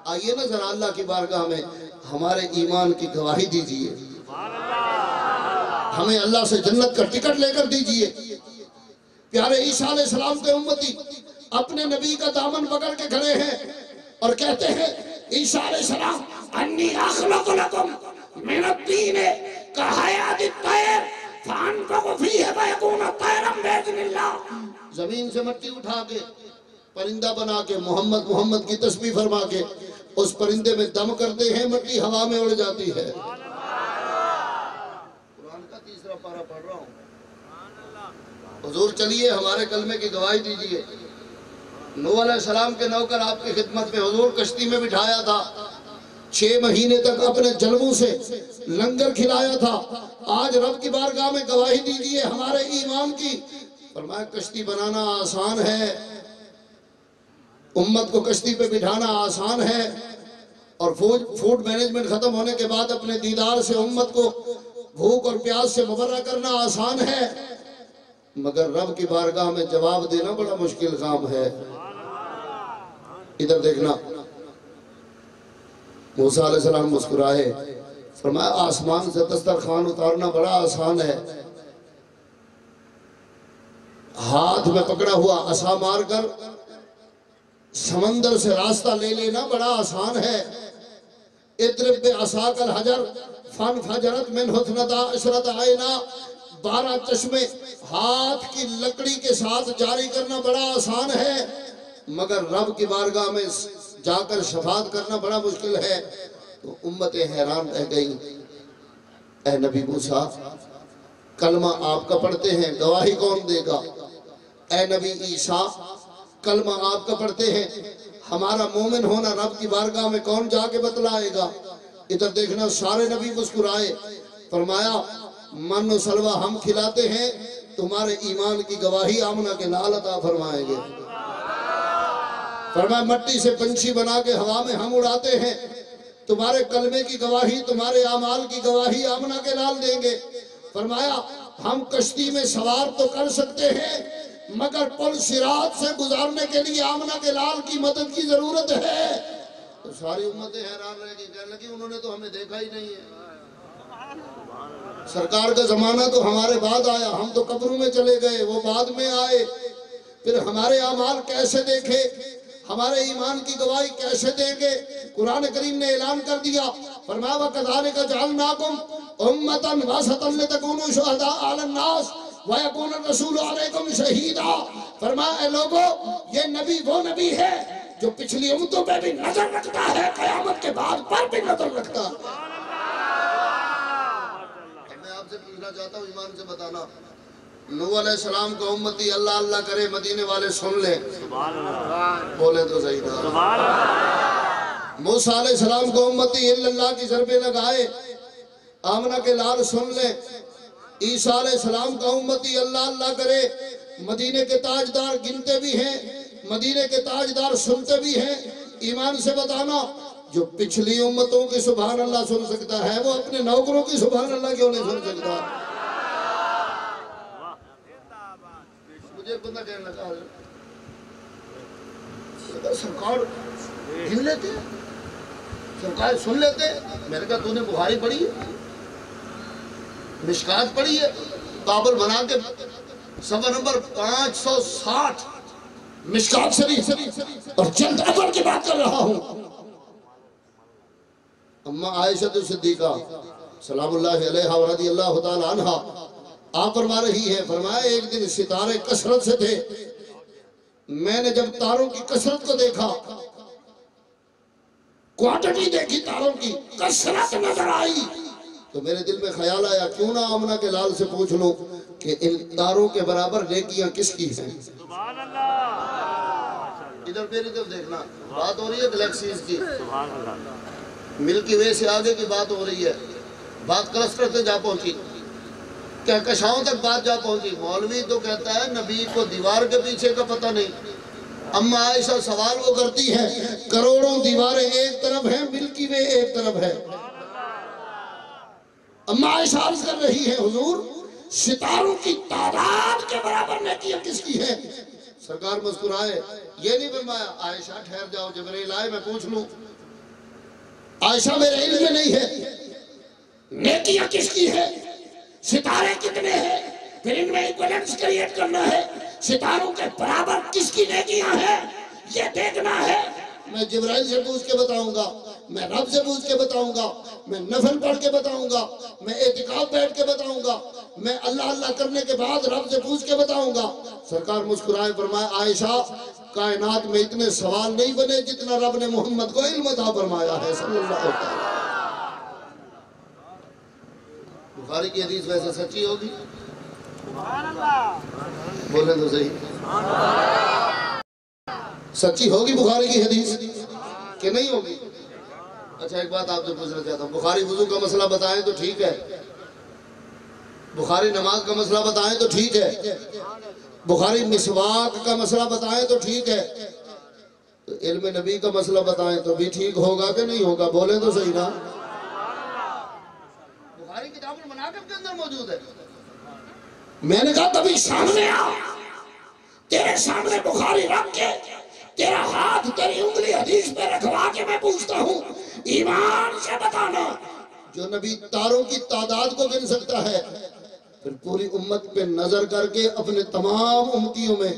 Speaker 2: آئیے نا ذرا اللہ کی بارگاہ میں ہمارے ایمان کی گواہی دیجئے, ہمیں اللہ سے جنت کا ٹکٹ لے کر دیجئے. پیارے عیسیٰ علیہ السلام کے امتی اپنے نبی کا دامن پکڑ کے کھڑے ہیں اور کہتے ہیں عیسیٰ علیہ السلام انی اخلق لکم من الطین کحیات الطیر فانفخ فیہ فیکون طیرا باذن اللہ. زمین سے مٹی اٹھا کے پرندہ بنا کے محمد محمد کی تسبیح فرما کے اس پرندے میں دم کرتے ہیں, مٹی ہوا میں اڑ جاتی ہے. قرآن کا تیسرا پارہ پڑھ رہا ہوں. حضور چلیے ہمارے کلمے کی گواہی دیجئے. نوح علیہ السلام کے نوکر آپ کی خدمت میں حضور کشتی میں بٹھایا تھا, 6 مہینے تک اپنے جلووں سے لنگر کھلایا تھا. آج رب کی بارگاہ میں گواہی دیجئے ہمارے ایمان کی. فرمایا کشتی بنانا آسان ہے, امت کو کشتی پہ بٹھانا آسان ہے, اور فوڈ مینجمنٹ ختم ہونے کے بعد اپنے دیدار سے امت کو بھوک اور پیاس سے مبرہ کرنا آسان ہے, مگر رب کی بارگاہ میں جواب دینا بڑا مشکل کام ہے. ادھر دیکھنا, موسیٰ علیہ السلام مسکرائے, فرمایا آسمان سے دسترخوان اتارنا بڑا آسان ہے, ہاتھ میں پکڑا ہوا عصا مار کر سمندر سے راستہ لے لینا بڑا آسان ہے. اضرب بعصاک الحجر فانفجرت منہ اثنتا عشرۃ عینا, 12 چشمے ہاتھ کی لکڑی کے ساتھ جاری کرنا بڑا آسان ہے, مگر رب کی بارگاہ میں جا کر شفاعت کرنا بڑا مشکل ہے. تو امتیں حیران رہ گئی. اے نبی موسیٰ, کلمہ آپ کا پڑھتے ہیں, گواہی کون دے گا؟ اے نبی عیسیٰ, کلمہ آپ کا پڑھتے ہیں, ہمارا مومن ہونا رب کی بارگاہ میں کون جا کے بتلائے گا؟ ادھر دیکھنا, سارے نبی مسکرائے, فرمایا من و سلوہ ہم کھلاتے ہیں, تمہارے ایمان کی گواہی آمنہ کے لال عطا فرمائیں گے. فرمایا مٹی سے پنچھی بنا کے ہوا میں ہم اڑاتے ہیں, تمہارے کلمے کی گواہی, تمہارے اعمال کی گواہی آمنہ کے لال دیں گے. فرمایا ہم کشتی میں سوار تو کر سکتے ہیں, مگر پل صراط سے گزارنے کے لیے آمنہ کے لال کی مدد کی ضرورت ہے. تو ساری امتیں حیران رہ گئی, کہنے لگی انہوں نے تو ہمیں دیکھا ہی نہیں ہے, سرکار کا زمانہ تو ہمارے بعد آیا, ہم تو قبروں میں چلے گئے, وہ بعد میں آئے. پھر ہمارے اعمال کیسے دیکھے, ہمارے ایمان کی گواہی کیسے دیں گے؟ قرآن کریم نے اعلان کر دیا, فرمایا وَكَذَلِكَ جَعَلْنَاكُمْ أُمَّةً وَسَطًا لِتَكُونُوا شُهَدَاءَ عَلَى النَّاسِ وَيَكُونَ الرَّسُولُ عَلَيْكُمْ شَهِيدًا. فرمایا اے لوگو, یہ نبی وہ نبی ہے جو پچھلی امتوں پہ بھی نظر رکھتا ہے, قیامت کے بعد پر بھی نظر رکھتا. میں آپ سے پوچھنا چاہتا ہوں, ایمان سے بتانا, نوح علیہ السلام کا امتی اللہ اللہ کرے, مدینے والے سن لیں, بولے تو صحیح تھا. موسیٰ علیہ السلام کا امتی اللہ کی ضربیں لگائے, آمنہ کے لال سن لیں. عیسیٰ علیہ السلام کا امتی اللہ اللہ کرے, مدینے کے تاجدار گنتے بھی ہیں, مدینے کے تاجدار سنتے بھی ہیں. ایمان سے بتانا, جو پچھلی امتوں کی سبحان اللہ سن سکتا ہے, وہ اپنے نوکروں کی سبحان اللہ کیوں نہیں سن سکتا؟ مجھے ایک بندہ کہنے لگا, سرکار گن لیتے, سرکار سن لیتے. میں نے کہا تو نے بخاری پڑھی ہے, مشکات پڑھی ہے؟ بابل بنا کے صفحہ نمبر 560 مشکات شریف اور جلد اول کی بات کر رہا ہوں. اما عائشہ صدیقہ سلام اللہ علیہا و رضی اللہ تعالی عنہ آپ فرما رہی ہے, فرمایا ایک دن ستارے کثرت سے تھے, میں نے جب تاروں کی کثرت کو دیکھا, کوانٹٹی دیکھی تاروں کی, کثرت نظر آئی, تو میرے دل میں خیال آیا کیوں نہ آمنہ کے لال سے پوچھ لوں کہ ان تاروں کے برابر نیکیاں کس کی ہیں. ادھر میری طرف دیکھنا، بات ہو رہی ہے گلیکسیز کی،
Speaker 3: سبحان اللہ،
Speaker 2: ملکی وے سے آگے کی بات ہو رہی ہے، بات کلسٹر سے جا پہنچی، کہکشاؤں تک بات جا پہنچی۔ مولوی تو کہتا ہے نبی کو دیوار کے پیچھے کا پتہ نہیں۔ اما عائشہ سوال وہ کرتی ہے، کروڑوں دیواریں ایک طرف ہیں، ملکی وے ایک طرف ہے۔ اما عائشہ عرض کر رہی ہے، حضور ستاروں کی تعداد کے برابر نیکیاں کس کی ہیں؟ سرکار مسکرائے، یہ نہیں فرمایا عائشہ ٹھہر جاؤ، جبرائیل آئے میں پوچھ لوں۔ عائشہ میرے علم میں نہیں ہے نیکیاں کس کی ہے، ستارے کتنے ہیں، پھر ان میں ایکویلنس کریٹ کرنا ہے، ستاروں کے برابر کس کی نیکیاں ہیں یہ دیکھنا ہے۔ میں جبرائیل سے پوچھ کے بتاؤں گا، میں رب سے پوچھ کے بتاؤں گا، میں نفل پڑھ کے بتاؤں گا، میں اعتکاف بیٹھ کے بتاؤں گا، میں اللہ اللہ کرنے کے بعد رب سے پوچھ کے بتاؤں گا۔ سرکار مسکرائے، فرمایا عائشہ کائنات میں اتنے سوال نہیں بنے جتنا رب نے محمد کو علم عطا فرمایا ہے صلی اللہ علیہ وسلم۔ بخاری کی حدیث ویسے سچی ہوگی؟
Speaker 3: سبحان اللہ،
Speaker 2: بولیں تو صحیح، سچی ہوگی بخاری کی حدیث کہ نہیں ہوگی؟ اچھا ایک بات آپ سے پوچھنا چاہتا ہوں، بخاری وضو کا مسئلہ بتائیں تو ٹھیک ہے، بخاری نماز کا مسئلہ بتائیں تو ٹھیک ہے، بخاری مسواک کا مسئلہ بتائیں تو ٹھیک ہے، تو علم نبی کا مسئلہ بتائیں تو بھی ٹھیک ہوگا کہ نہیں ہوگا؟ بولیں تو صحیح نا۔ بخاری کتاب المناقب کے اندر موجود ہے۔ میں نے کہا تبھی سامنے آ، تیرے سامنے بخاری رکھ کے تیرا ہاتھ تیری انگلی حدیث پہ رکھوا کے میں پوچھتا ہوں، ایمان سے بتانا، جو نبی تاروں کی تعداد کو گن سکتا ہے، پھر پوری امت پہ نظر کر کے اپنے تمام امتیوں میں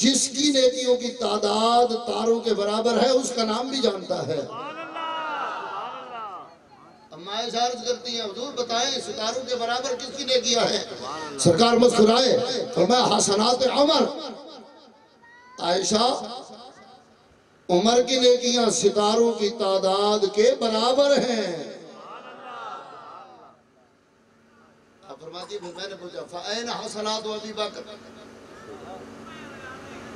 Speaker 2: جس کی نیکیوں کی تعداد تاروں کے برابر ہے اس کا نام بھی جانتا ہے۔ اما عائشہ عرض کرتی ہیں، حضور بتائیں ستاروں کے برابر کس کی نیکیاں ہیں؟ سرکار مسکرائے، فرمایا حسنات عمر، عائشہ عمر کی نیکیاں ستاروں کی تعداد کے برابر ہیں۔ آپ فرماتی ہیں، پھر میں نے پوچھا فَأَيْنَ حَسَنَاتُ أَبِي بَكْرٍ؟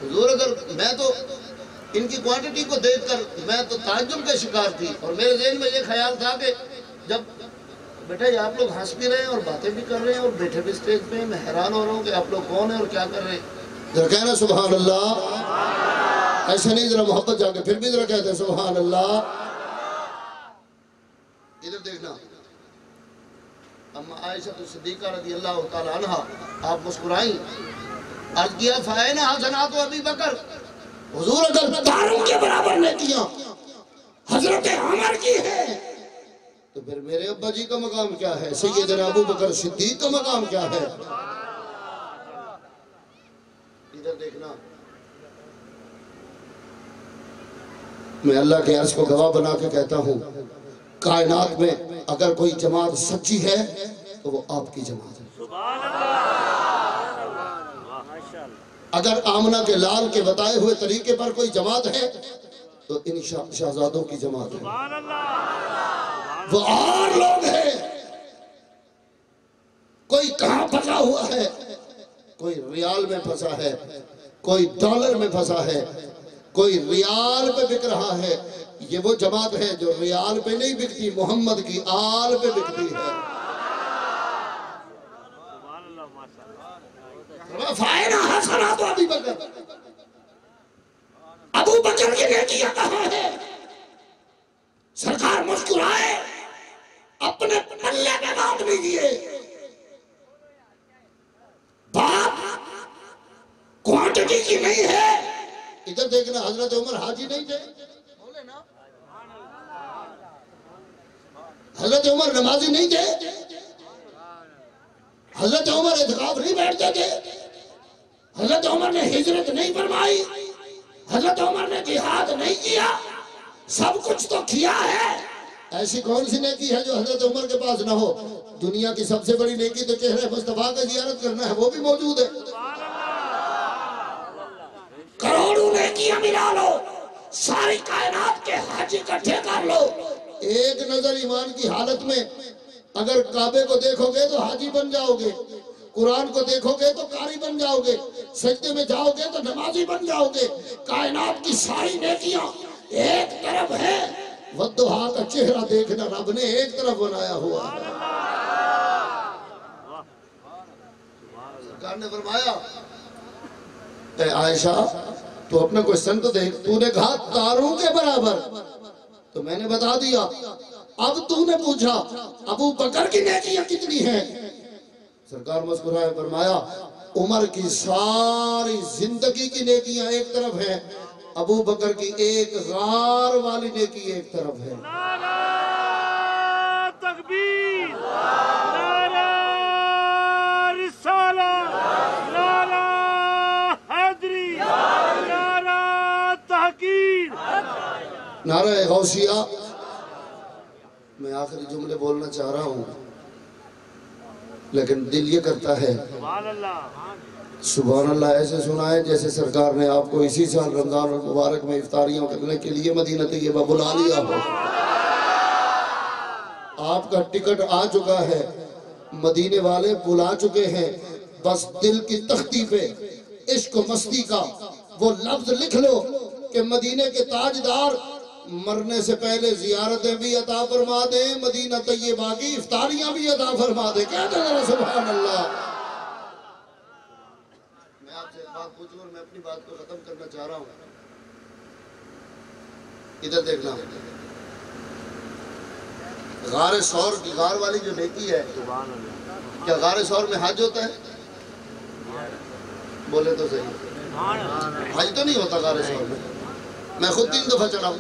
Speaker 2: حضور اگر میں تو ان کی کوانٹٹی کو دیکھ کر میں تو تعجب کا شکار تھی، اور میرے ذہن میں یہ خیال تھا کہ جب بیٹا یہ آپ لوگ ہنس بھی رہے ہیں اور باتیں بھی کر رہے ہیں اور بیٹھے بھی سٹیج پہ ہیں، میں حیران ہو رہا ہوں کہ آپ لوگ کون ہیں اور کیا کر رہے ہیں۔ ذرا کہنا سبحان اللہ، ایسے نہیں، ذرا محبت جا کے پھر بھی ذرا کہتے ہیں سبحان اللہ۔ ادھر دیکھنا، اما عائشہ صدیقہ رضی اللہ تعالی عنہ آپ مسکرائیں، عرض کیا فَأَيْنَ حَسَنَاتُ أَبِي بَكْرٍ؟ حضور اگر تاروں کے برابر نیکیاں حضرت عمر کی ہے تو پھر میرے ابا جی کا مقام کیا ہے، سیدنا ابو بکر صدیق کا مقام کیا ہے؟ ادھر دیکھنا، میں اللہ کے عرض کو گواہ بنا کے کہتا ہوں، کائنات میں اگر کوئی جماعت سچی ہے تو وہ آپ کی جماعت ہے۔ اگر آمنہ کے لال کے بتائے ہوئے طریقے پر کوئی جماعت ہے تو ان شہزادوں کی جماعت ہے، وہ اور لوگ ہیں۔ کوئی کہاں پھنسا ہوا ہے، کوئی ریال میں پھنسا ہے، کوئی ڈالر میں پھنسا ہے، کوئی ریال پہ بک رہا ہے، یہ وہ جماعت ہے جو ریال پہ نہیں بکتی، محمد کی آل پہ بکتی ہے۔ فَأَيْنَ حَسَنَاتُ أَبِي بَكْرٍ؟ ابو بکر کی نیکیاں کہاں ہے؟ سرکار مسکرائے، اپنے پلے میں بات لیجئے، بات کوانٹٹی کی نہیں ہے۔ ادھر دیکھنا، حضرت عمر حاجی نہیں تھے، حضرت عمر نمازی نہیں تھے، حضرت عمر اعتکاف نہیں بیٹھتے تھے، حضرت عمر نے ہجرت نہیں فرمائی، حضرت عمر نے جہاد نہیں کیا، سب کچھ تو کیا ہے۔ ایسی کون سی نیکی ہے جو حضرت عمر کے پاس نہ ہو؟ دنیا کی سب سے بڑی نیکی تو چہرہ مصطفیٰ کا زیارت کرنا ہے، وہ بھی موجود ہے۔ کروڑوں نیکیاں ملا لو، ساری کائنات کے حج اکٹھے کر لو، ایک نظر ایمان کی حالت میں اگر کعبے کو دیکھو گے تو حاجی بن جاؤ گے، قرآن کو دیکھو گے تو قاری بن جاؤ گے، سجدے میں جاؤ گے تو نمازی بن جاؤ گے۔ کائنات کی ساری نیکیاں ایک طرف ہے، والضحیٰ کا چہرہ دیکھنا رب نے ایک طرف بنایا ہوا ہے۔ سرکار نے فرمایا اے عائشہ تو اپنا کوئی سن تو دیکھ، تو نے کہا تاروں کے برابر، تو میں نے بتا دیا۔ اب تو نے پوچھا ابو بکر کی نیکیاں کتنی ہیں؟ سرکار مسکرائے فرمایا عمر کی ساری زندگی کی نیکیاں ایک طرف ہیں، ابو بکر کی ایک غار والی نیکی ایک طرف ہے۔
Speaker 3: نعرہ تکبیر، نعرہ رسالت، نعرہ حیدری، نعرہ تحقیر،
Speaker 2: نعرہ غوثیہ۔ میں آخری جملے بولنا چاہ رہا ہوں لیکن دل یہ کرتا ہے
Speaker 3: سبحان اللہ،
Speaker 2: سبحان اللہ ایسے سنا ہے جیسے سرکار نے آپ کو اسی سال رمضان المبارک میں افطاریاں کرنے کے لیے مدینہ طیبہ بلا لیا ہو۔ آپ کا ٹکٹ آ چکا ہے، مدینے والے بلا چکے ہیں، بس دل کی تختی پہ عشق و مستی کا وہ لفظ لکھ لو کہ مدینے کے تاجدار مرنے سے پہلے زیارتیں بھی عطا فرما دیں، مدینہ طیبہ کی افطاریاں بھی عطا فرما دیں۔ کہتے ہیں سبحان اللہ۔ میں آپ سے ایک بات پوچھوں اور میں اپنی بات کو ختم کرنا چاہ رہا ہوں۔ ادھر دیکھنا، غار ثور کی غار والی جو نیکی ہے، کیا غار ثور میں حج ہوتا ہے؟ بولے تو صحیح، حج تو نہیں ہوتا غار ثور میں۔ میں خود 3 دفعہ چڑھا ہوں،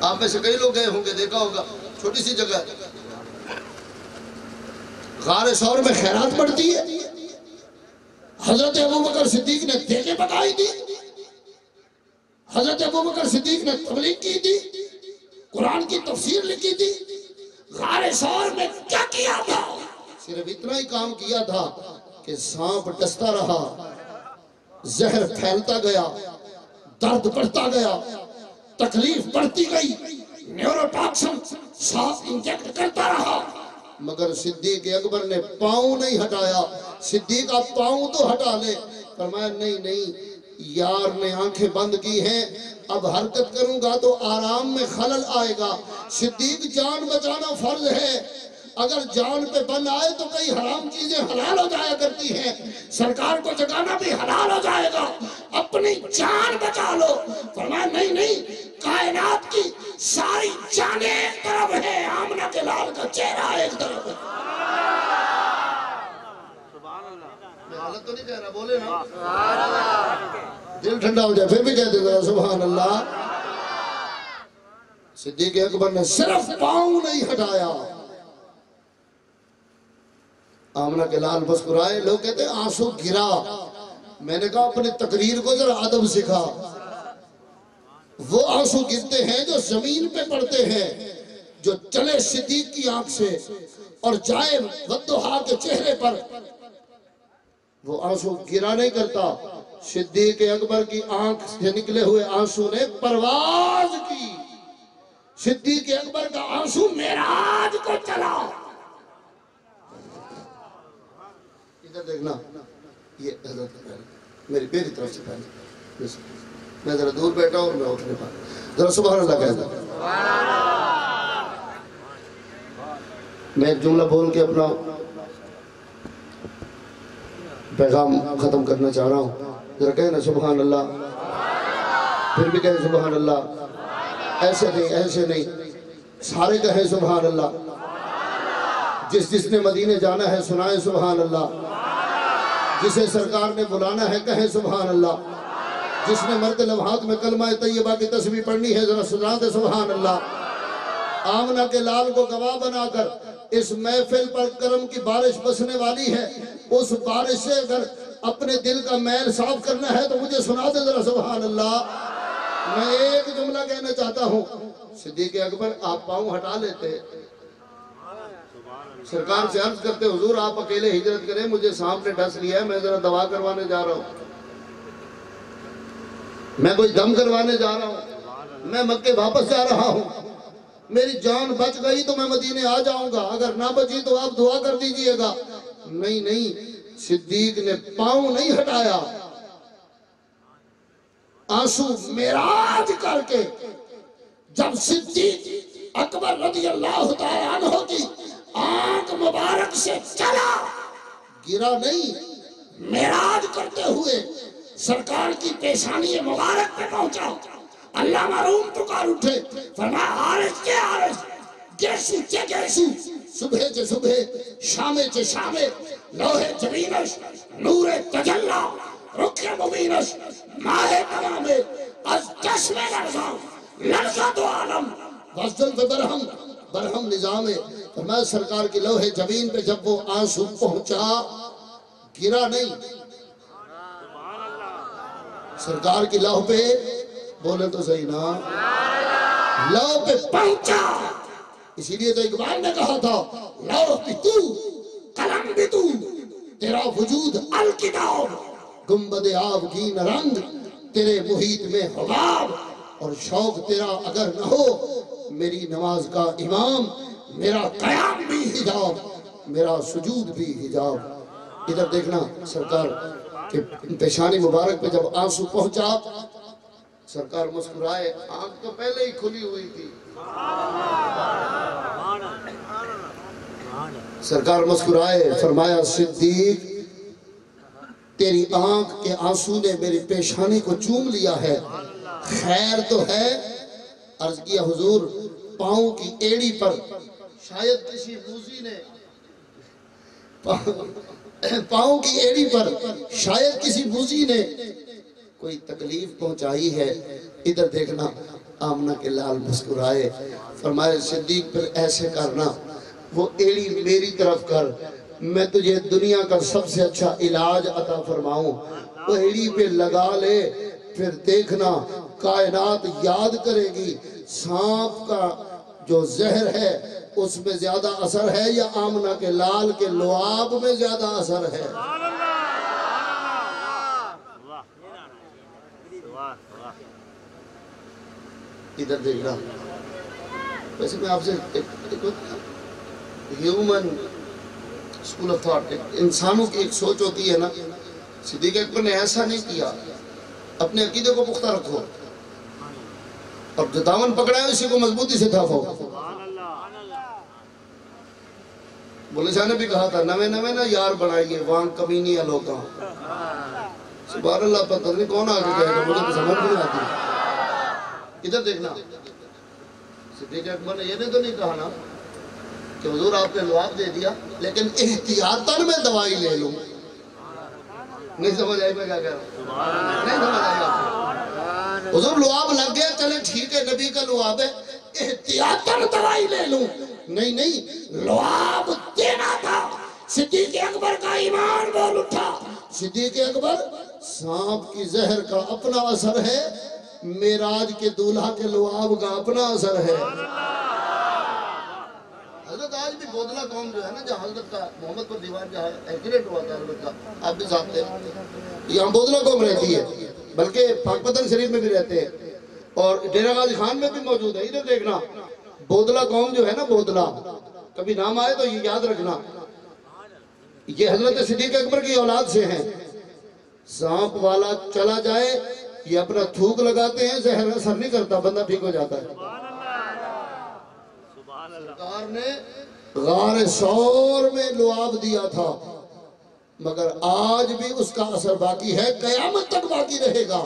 Speaker 2: آپ میں سے کئی لوگ گئے ہوں گے، دیکھا ہوگا، چھوٹی سی جگہ ہے۔ غار ثور میں خیرات بڑھتی ہے، حضرت ابوبکر صدیق نے دیگیں پکائی تھی، حضرت ابوبکر صدیق نے تبلیغ کی تھی، قرآن کی تفسیر لکھی تھی۔ غار ثور میں کیا کیا تھا؟ صرف اتنا ہی کام کیا تھا کہ سانپ ڈستا رہا، زہر پھیلتا گیا، درد بڑھتا گیا، تکلیف بڑھتی گئی، نیورو ٹاکسن سانپ انجیکٹ کرتا رہا، مگر صدیق اکبر نے پاؤں نہیں ہٹایا۔ صدیق آپ پاؤں تو ہٹا لے، فرمایا نہیں، یار نے آنکھیں بند کی ہیں، اب حرکت کروں گا تو آرام میں خلل آئے گا۔ صدیق جان بچانا فرض ہے، اگر جان پہ بن آئے تو کئی حرام چیزیں حلال ہو جایا کرتی ہیں، سرکار کو جگانا بھی حلال ہو جائے گا، اپنی جان بچا لو۔ فرمایا نہیں، کائنات کی ساری جانیں ایک طرف ہے، آمنہ کے لال کا چہرہ ایک طرف ہے۔ میں غلط تو نہیں کہہ رہا، بولے نا، دل ٹھنڈا ہو جائے پھر بھی کہتے ذرا سبحان اللہ۔ صدیق اکبر نے صرف پاؤں نہیں ہٹایا، آمنہ کے لال مسکرائے، لوگ کہتے ہیں آنسو گرا۔ میں نے کہا اپنی تقریر کو ذرا ادب سکھا۔ وہ آنسو گرتے ہیں جو زمین پہ پڑتے ہیں، جو چلے صدیق کی آنکھ سے اور جائے والضحیٰ کے چہرے پر، وہ آنسو گرا نہیں کرتا۔ صدیق اکبر کی آنکھ سے نکلے ہوئے آنسو نے پرواز کی، صدیق اکبر کا آنسو معراج کو چلا۔ ادھر دیکھنا، یہ حضرت میری طرف سے پہلے، میں ذرا دور بیٹھا ہوں اور میں اٹھنے پا ذرا سبحان اللہ کہتا ہوں۔ میں ایک جملہ بول کے اپنا پیغام ختم کرنا چاہ رہا ہوں، ذرا کہنا سبحان اللہ، پھر بھی کہیں سبحان اللہ، ایسے نہیں، سارے کہیں سبحان اللہ۔ جس نے مدینے جانا ہے سنائے سبحان اللہ، جسے سرکار نے بلانا ہے کہیں سبحان اللہ، جس نے مرد لمحات میں کلمہ طیبہ کی تسبیح پڑھنی ہے ذرا سنا دے سبحان اللہ۔ آمنہ کے لال کو گواہ بنا کر اس محفل پر کرم کی بارش بسنے والی ہے، اس بارش سے اگر اپنے دل کا میل صاف کرنا ہے تو مجھے سنا دے ذرا سبحان اللہ۔ میں ایک جملہ کہنا چاہتا ہوں، صدیق اکبر آپ پاؤں ہٹا لیتے، سرکار سے عرض کرتے حضور آپ اکیلے ہجرت کریں، مجھے سانپ نے ڈس لیا ہے، میں ذرا دوا کروانے جا رہا ہوں، میں کوئی دم کروانے جا رہا ہوں، میں مکے واپس جا رہا ہوں، میری جان بچ گئی تو میں مدینے آ جاؤں گا، اگر نہ بچی تو آپ دعا کر دیجئے گا نہیں صدیق نے پاؤں نہیں ہٹایا، آنسو معراج کر کے جب صدیق اکبر رضی اللہ تعالیٰ عنہ کی آنکھ مبارک سے چلا، گرا نہیں، معراج کرتے ہوئے سرکار کی پیشانی مبارک پہ پہنچا۔ اللہ معروم پکار اٹھے، فرمایا عارض کے عارض، گیسو چے گیسو، صبح چے صبح، شام چے شام، لوح جبینش، نور تجلی، رکھ مبینش، ماہ تمام، از چشم لرزا، لرزا دو عالم، وزدل و برہم، برہم نظام ہے۔ فرمایا سرکار کی لوح جبین پہ جب وہ آنسو پہنچا، گرا نہیں، سرکار کی لوح پہ، بولے تو صحیح نا، لوح پہ پہنچا۔ اسی لیے تو اقبال نے کہا تھا لوح بھی تو، قلم بھی تو، تیرا وجود الکتاب، گنبد آبگین رنگ، تیرے محیط میں حباب، اور شوق تیرا اگر نہ ہو، میری نماز کا امام، میرا قیام بھی حجاب، میرا سجود بھی حجاب۔ ادھر دیکھنا سرکار کہ پیشانی مبارک پہ جب آنسو پہنچا، سرکار مسکرائے، آنکھ تو پہلے ہی کھلی ہوئی تھی، سرکار مسکرائے، فرمایا صدیق تیری آنکھ کے آنسو نے میری پیشانی کو چوم لیا ہے، خیر تو ہے؟ عرض کیا حضور پاؤں کی ایڑی پر شاید کسی موذی نے، پاؤں کی ایڑی پر شاید کسی موذی نے کوئی تکلیف پہنچائی ہے۔ ادھر دیکھنا آمنہ کے لال مسکرائے، فرمائے صدیق پھر ایسے کرنا، وہ ایڑی میری طرف کر، میں تجھے دنیا کا سب سے اچھا علاج عطا فرماؤں، وہ ایڑی پہ لگا لے، پھر دیکھنا کائنات یاد کرے گی سانپ کا جو زہر ہے اس میں زیادہ اثر ہے یا آمنہ کے لال کے لعاب میں زیادہ اثر ہے۔ ادھر دیکھنا، ویسے میں آپ سے ہیومن اسکول آف تھاٹ، انسانوں کی ایک سوچ ہوتی ہے نا، صدیق اکبر نے ایسا نہیں کیا، اپنے عقیدے کو پختہ رکھو، اب جو دامن پکڑا ہے اسی کو مضبوطی سے تھافو۔ بولے شاہ نے بھی کہا تھا نوے نوے نا یار بنائیے وہاں کمینی لوگاں، سبحان اللہ، پتہ نہیں کون آگے کہے گا، مجھے تو سمجھ نہیں آتی۔ ادھر دیکھنا صدیق اکبر نے یہ تو نہیں کہا نا کہ حضور آپ نے لعاب دے دیا لیکن احتیاطاً میں دوائی لے لوں، نہیں سمجھ آئی میں کیا کہہ رہا ہوں، نہیں سمجھ آئی آپ، حضور لعاب لگ گیا چلے ٹھیک ہے نبی کا لعاب ہے، احتیاطاً دوائی لے لوں، نہیں لعاب دینا تھا۔ صدیق اکبر کا ایمان بول اٹھا، صدیق اکبر سانپ کی زہر کا اپنا اثر ہے، معراج کے دولہا کے لعاب کا اپنا اثر ہے۔ حضرت آج بھی بودلہ قوم جو ہے نا، جہاں حضرت کا محمد پر دیوان جہاں ایکسیڈنٹ ہوا تھا حضرت کا، آپ بھی ساتھ تھے، یہاں بودلہ قوم رہتی ہے، بلکہ پاک پتن شریف میں بھی رہتے ہیں اور ڈیرہ غازی خان میں بھی موجود ہے۔ ادھر دیکھنا بودلہ قوم جو ہے نا، بودلہ کبھی نام آئے تو یہ یاد رکھنا، یہ حضرت صدیق اکبر کی اولاد سے ہیں۔ سانپ والا چلا جائے یہ اپنا تھوک لگاتے ہیں، زہر اثر نہیں کرتا، بندہ ٹھیک ہو جاتا ہے۔ سرکار نے غار ثور میں لعاب دیا تھا مگر آج بھی اس کا اثر باقی ہے، قیامت تک باقی رہے گا۔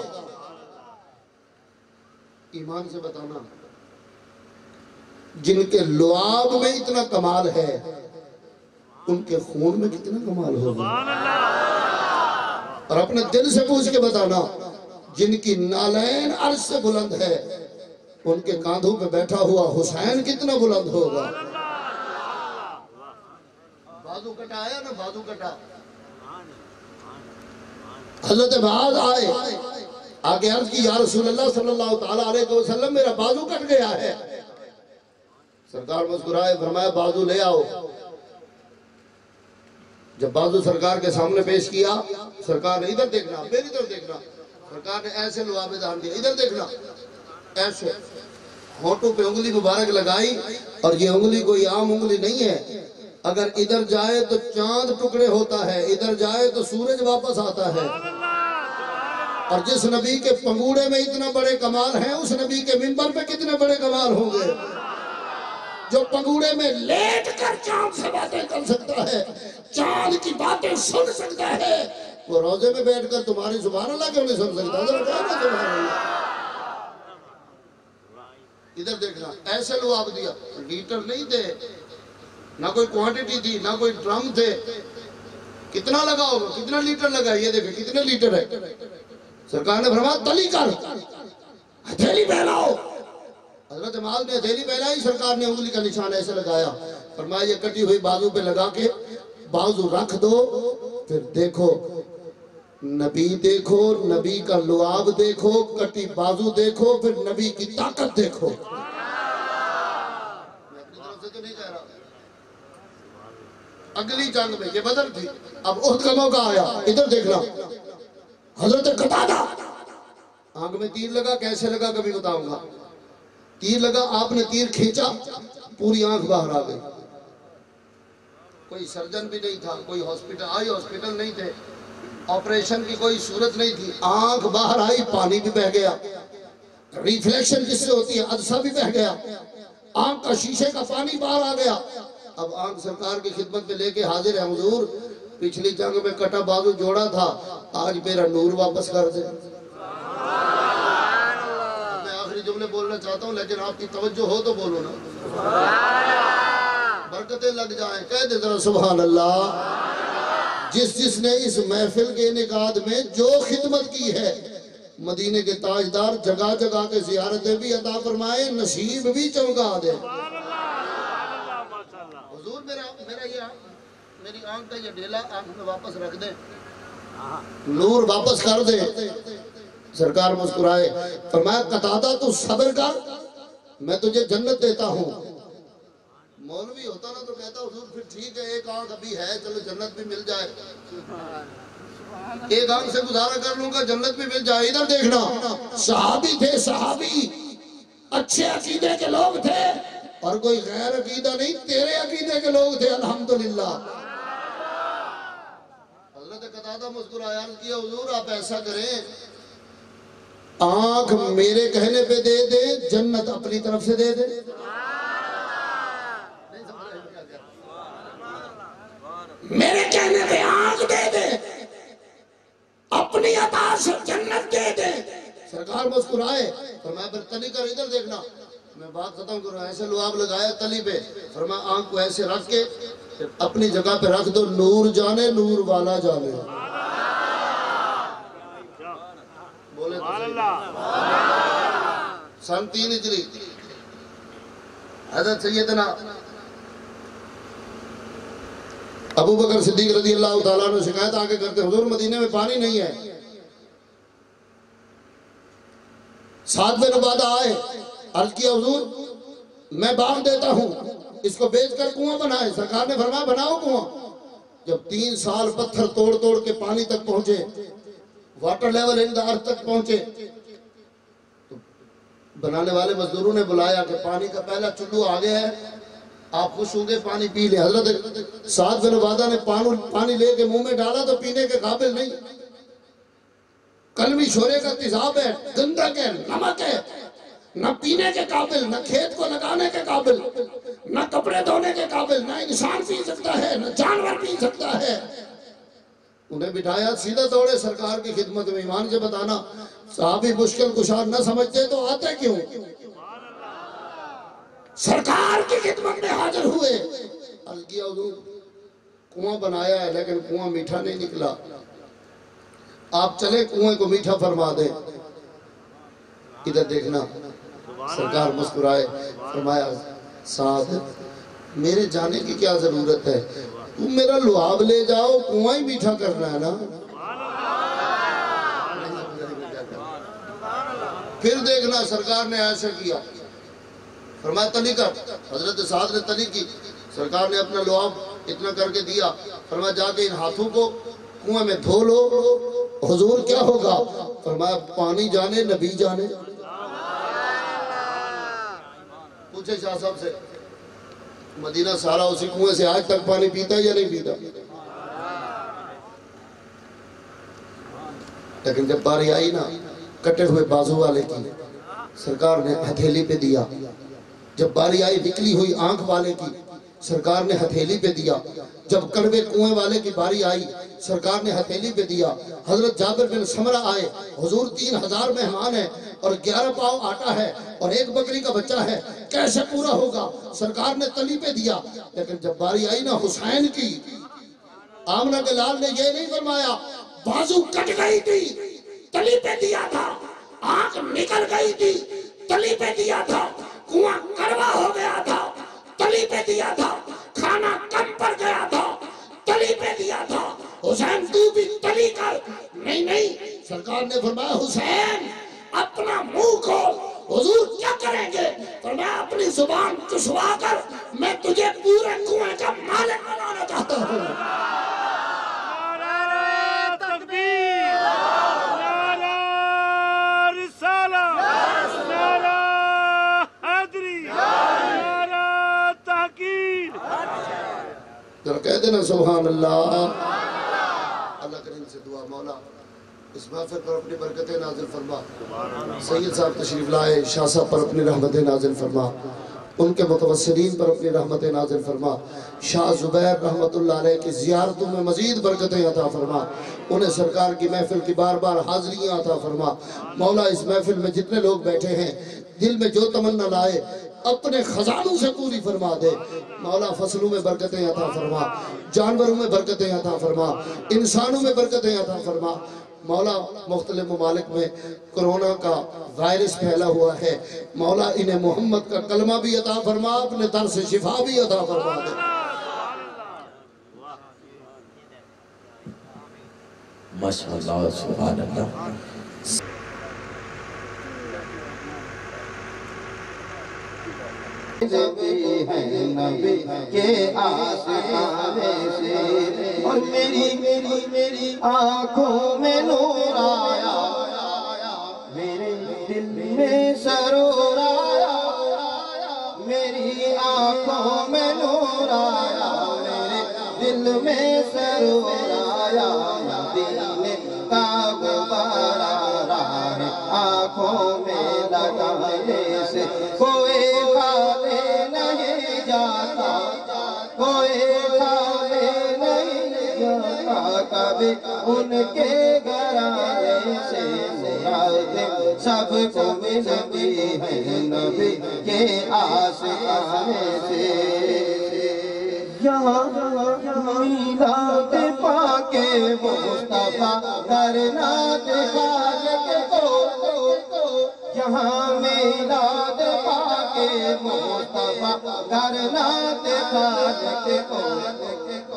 Speaker 2: ایمان سے بتانا جن کے لعاب میں اتنا کمال ہے ان کے خون میں کتنا کمال ہوگا، اور اپنے دل سے پوچھ کے بتانا جن کی نالین عرش سے بلند ہے ان کے کاندھوں پہ بیٹھا ہوا حسین کتنا بلند ہوگا۔ بازو کٹا آیا نا، بازو کٹا، حضرت معاذ آئے آگے عرض کی یا رسول اللہ صلی اللہ تعالیٰ علیہ وسلم میرا بازو کٹ گیا ہے، سرکار مسکرائے فرمایا بازو لے آؤ۔ جب بازو سرکار کے سامنے پیش کیا، سرکار نے ادھر دیکھنا، میری طرف دیکھنا، سرکار نے ایسے لعاب دہان دیا، ادھر دیکھنا، ایسے ہونٹوں پہ انگلی مبارک لگائی، اور یہ انگلی کوئی عام انگلی نہیں ہے، اگر ادھر جائے تو چاند ٹکڑے ہوتا ہے، ادھر جائے تو سورج واپس آتا ہے۔ اور جس نبی کے پنگوڑے میں اتنا بڑے کمال ہیں، اس نبی کے منبر پہ کتنے بڑے کمال ہوں گے۔ جو پنگوڑے میں لیٹ کر چاند سے باتیں کر سکتا ہے، چاند کی باتیں سن سکتا ہے، وہ روزے میں بیٹھ کر تمہاری سبحان اللہ کیوں نہیں سن سکتا؟ سبحان اللہ۔ ادھر دیکھنا، ایسے لواب دیا، لیٹر نہیں تھے، نہ کوئی کوانٹیٹی تھی، نہ کوئی ڈرم تھے۔ کتنا لگا ہوگا، کتنا لیٹر لگا، یہ دیکھیں کتنے لیٹر ہے۔ سرکار نے فرمایا تلی کر، ہتھیلی پھیلاؤ۔ حضرت معاذ نے ہتھیلی پھیلائی، سرکار نے انگلی کا نشان ایسے لگایا، فرمایا یہ کٹی ہوئی بازو پہ لگا کے بازو رکھ دو، پھر دیکھو نبی، دیکھو نبی کا لعاب، دیکھو کٹی بازو، دیکھو پھر نبی کی طاقت دیکھو۔ میں اپنی طرف سے تو نہیں کہہ رہا۔ اگلی جنگ میں یہ بدر تھی، اب احد کا موقع آیا، ادھر دیکھنا۔ حضرت قتادہ، آنکھ میں تیر لگا، کیسے لگا کبھی بتاؤں گا۔ تیر لگا، آپ نے تیر کھینچا، پوری آنکھ باہر آ گئی۔ کوئی سرجن بھی نہیں تھا، کوئی ہاسپٹل نہیں تھے، آپریشن کی کوئی صورت نہیں تھی، آنکھ باہر آئی، پانی بھی بہہ گیا، ریفلیکشن جس سے ہوتی ہے عدسہ بھی بہہ گیا، آنکھ کا شیشے کا پانی باہر آ گیا۔ اب آنکھ سرکار کی خدمت میں لے کے حاضر ہے، حضور پچھلی جنگ میں کٹا بازو جوڑا تھا، آج میرا نور واپس کر دے۔ میں آخری جملے بولنا چاہتا ہوں، لیکن آپ کی توجہ ہو تو بولو نا، برکتیں لگ جائیں، کہہ دے ذرا سبحان اللہ۔ جس نے اس محفل کے انعقاد میں جو خدمت کی ہے، مدینے کے تاجدار جگہ جگہ کے زیارتیں بھی عطا فرمائے، نصیب بھی چمکا دے۔ حضور میرا یہ میری آنکھ کا یہ ڈھیلا آنکھ میں واپس رکھ دیں، نور واپس کر دے۔ سرکار مسکرائے، فرمایا قتادہ تو صبر کر، میں تجھے جنت دیتا ہوں۔ مولوی ہوتا نا تو کہتا حضور پھر ٹھیک ہے، ایک آنکھ ابھی ہے، چلو جنت بھی مل جائے، ایک آنکھ سے گزارا کر لوں گا، جنت بھی مل جائے۔ ادھر دیکھنا، صحابی تھے، صحابی اچھے عقیدے کے لوگ تھے، اور کوئی غیر عقیدہ نہیں، تیرے عقیدے کے لوگ تھے، الحمدللہ۔ حضرت قتادہ مسکرایا، عرض کیا حضور آپ ایسا کریں، آنکھ میرے کہنے پہ دے دے، جنت اپنی طرف سے دے دے۔ میرے کہنے پہ آنکھ دے دے، اپنی عطا سے جنت دے دے۔ سرکار مسکرائے، فرمایا پھر تلی کر، ادھر دیکھنا، میں بات ختم کر رہا ہوں، ایسے لعاب لگایا تلی پہ، فرمایا آنکھ کو ایسے رکھ کے اپنی جگہ پہ رکھ دو، نور جانے، نور والا جانے۔ بولے سن 3 ہجری، حضرت سیدنا ابو بکر صدیق رضی اللہ تعالیٰ نے شکایت آگے کرتے، حضور مدینے میں پانی نہیں ہے۔ ساتھ میں نبادہ آئے، عرض کیا حضور میں باغ دیتا ہوں، اس کو بیچ کر کنواں بنائے۔ سرکار نے فرمایا بناؤ کنواں۔ جب 3 سال پتھر توڑ توڑ کے پانی تک پہنچے، واٹر لیول ان دا ارتھ تک پہنچے، تو بنانے والے مزدوروں نے بلایا کہ پانی کا پہلا چلو آگے ہے، آپ خوش ہوں گے پانی پی لیں۔ حضرت سعد بن عبادہ نے پانی لے کے منہ میں ڈالا تو پینے کے قابل نہیں، کلمی شورے کا تیزاب ہے، گندک ہے، نمک ہے، نہ پینے کے قابل، نہ کھیت کو لگانے کے قابل، نہ کپڑے دھونے کے قابل، نہ انسان پی سکتا ہے، نہ جانور پی سکتا ہے۔ انہیں بٹھایا، سیدھا دوڑے سرکار کی خدمت میں۔ ایمان سے بتانا، صحابی مشکل کشا نہ سمجھتے تو آتے کیوں؟ سرکار کی خدمت میں حاضر ہوئے، عرض کیا حضور کنواں بنایا ہے لیکن کنواں میٹھا نہیں نکلا، آپ چلے کنویں کو میٹھا فرما دیں۔ ادھر دیکھنا، سرکار مسکرائے، فرمایا سعد میرے جانے کی کیا ضرورت ہے، تم میرا لعاب لے جاؤ، کنواں ہی میٹھا کرنا ہے نا۔ پھر دیکھنا سرکار نے ایسے کیا، فرمایا تلی کر۔ حضرت سعد نے تلی کی، سرکار نے اپنا لعاب اتنا کر کے دیا، فرمایا جا کے ان ہاتھوں کو کنویں میں دھو لو۔ حضور کیا ہوگا؟ فرمایا پانی جانے نبی جانے۔ پوچھے شاہ صاحب سے، مدینہ سارا اسی کنویں سے آج تک پانی پیتا ہے یا نہیں پیتا؟ لیکن جب باری آئی نا کٹے ہوئے بازو والے کی، سرکار نے ہتھیلی پہ دیا. جب باری آئی نکلی ہوئی آنکھ والے کی، سرکار نے ہتھیلی پہ دیا. جب کڑوے کنویں والے کی باری آئی، سرکار نے ہتھیلی پہ دیا. حضرت جابر بن سمرہ آئے، حضور 3000 مہمان ہیں اور 11 پاؤ آٹا ہے اور 1 بکری کا بچہ ہے، کیسے پورا ہوگا؟ سرکار نے تلی پہ دیا. لیکن جب باری آئی نا حسین کی، آمنہ کے لال نے یہ نہیں فرمایا بازو کٹ گئی تھی تلی پہ دیا تھا، آنکھ نکل گئی تھی تلی پہ دیا تھا، کنواں کڑوا ہو گیا تھا تلی پہ دیا تھا، کھانا کم پڑ گیا تھا تلی پہ دیا تھا، حسین تو بھی تلی کر. نہیں سرکار نے فرمایا حسین اپنا منہ کھول. حضور کیا کریں گے؟ فرمایا اپنی زبان چشوا کر میں تجھے پورے کنویں کا مالک بنانا چاہتا ہوں.
Speaker 3: نعرہ تکبیر، نعرہ رسالت، نعرہ حیدری، نعرہ تحقیر.
Speaker 2: ذرا کہہ دینا سبحان اللہ. اللہ کریم سے دعا مولا اس محفل پر اپنی برکتیں نازل فرما. سید صاحب تشریف لائے، شاہ صاحب پر اپنی رحمتیں نازل فرما، ان کے متوسلین پر اپنی رحمتیں نازل فرما. شاہ زبیر رحمت اللہ علیہ کی زیارتوں میں مزید برکتیں عطا فرما، انہیں سرکار کی محفل کی بار بار حاضریاں عطا فرما. مولا اس محفل میں جتنے لوگ بیٹھے ہیں دل میں جو تمنا لائے اپنے خزانوں سے پوری فرما دے. مولا فصلوں میں برکتیں عطا فرما، جانوروں میں برکتیں عطا فرما، انسانوں میں برکتیں عطا فرما. مولا مختلف ممالک میں کرونا کا وائرس پھیلا ہوا ہے، مولا انہیں محمد کا کلمہ بھی عطا فرما، اپنے در سے شفا بھی عطا فرما دے.
Speaker 1: ماشاءاللہ سبحان اللہ.
Speaker 4: بھی ہے نبی کے آستانے سے اور میری آنکھوں میں نور آیا، میرے دل میں سرور آیا، میری آنکھوں میں نور آیا، میرے دل میں سرور آیا. مدینے کا غبار آ رہا ہے آنکھوں میں لگانے سے، کوئی کھانے نہیں جاتا، کوئی کھانے نہیں جاتا. کبھی ان کے گھرانے سے مرادیں سب کو ملتی ہے نبی کے آستانے سے. یہاں میلاد پاک مصطفیٰ کرنات خالق کو، یہاں میلاد پاک مصطفیٰ کرنات خالق کو.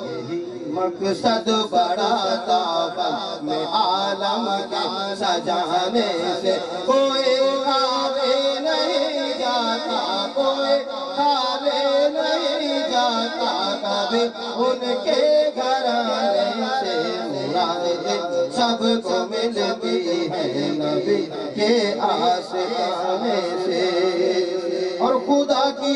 Speaker 4: یہی مقصد بڑا تھا بس میں عالم کے سجانے سے، کوئی کھانے نہیں جاتا، کوئی کھانے نہیں جاتا. کبھی ان کے گھرانے سے مرادیں سب کو ملتی ہے نبی کے آستانے سے. اور خدا کی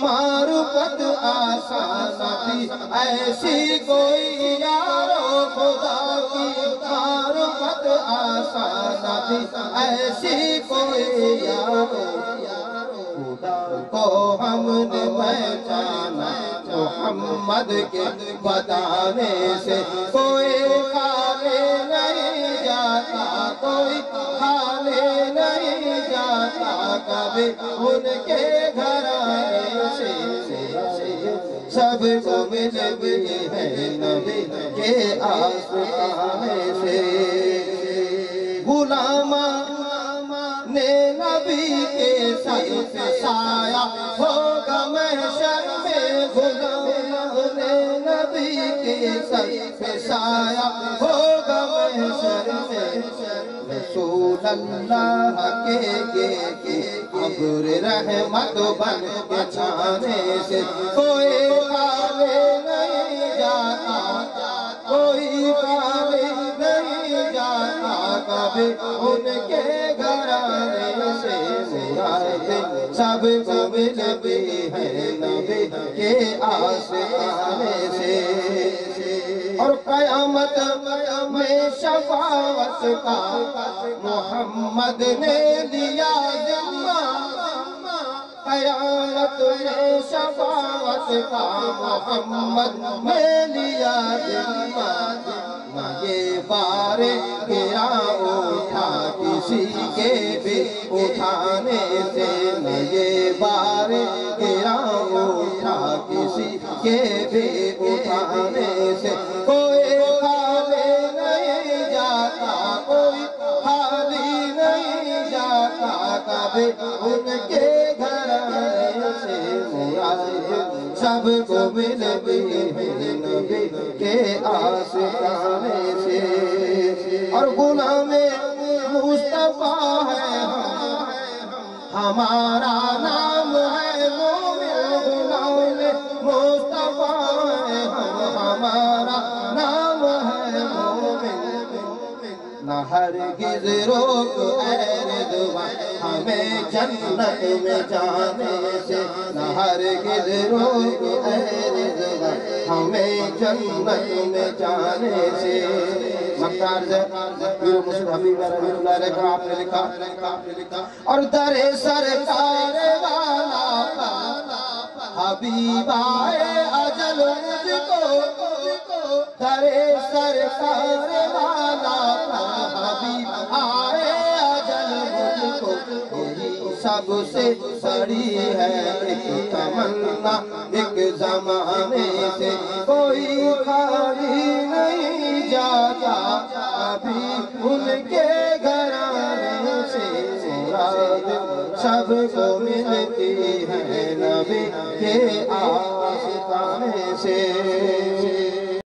Speaker 4: معرفت آسان تھی ایسی کوئی یارو، خدا کی معرفت آسان تھی ایسی کوئی یارو. خدا کو ہم نے پہچانا محمد کے بتانے سے، کوئی کھانے نہیں جاتا، کوئی کھانے نہیں جاتا. کبھی ان کے گھرانے سے سب کو ملتی ہے نبی کے آستانے سے. غلامہ نے نبی کے سر پہ سایہ ہوگا محشر میں، غلام نے نبی کے سر پہ سایہ ہوگا محشر میں. رسول اللہ کے ابر رحمت بن کے چھانے سے، کوئی کھانے نہیں جاتا، کوئی کھانے نہیں جاتا. کبھی ان کے گھرانے سے مرادیں سب سب کو ملتی ہے نبی کے آستانے سے اور قیامت میں شفاعت کا محمد نے لیا ذمہ قیامت میں شفاعت کا محمد نے لیا ذمہ نہ یہ بار گرا اٹھا کسی کے بھی اٹھانے سے نہ یہ بار گرا اٹھا کسی کے بھی اٹھانے سے کوئی خالی نہیں جاتا کوئی خالی نہیں جاتا کبھی ان کے گھرانے سے مراد سب کو ملتی ہے نبی کے آستانے سے اور غلام مصطفیٰ ہے ہمارا نام ہے مومن غلام مصطفیٰ ہے ہمارا نام ہے مومن نہ ہرگز روک اے رضوان ہمیں جنت میں جانے سے نہ ہرگز روک اے رضوان ہمیں جنت میں جانے سے مختار سے پیر مسجد حبیب رحمۃ اللہ علیہ کا آپ نے لکھا اور در سرکار والا حبیب آئے اجل مجھ کو در سرکار والا حبیب آئے اجل مجھ کو یہی سب سے بڑی ہے ایک تمنا ایک زمانے سے کوئی خالی نہیں جاتا ابھی ان کے گھرانے سے مراد سب کو ملتی ہے نبی کے آستانے سے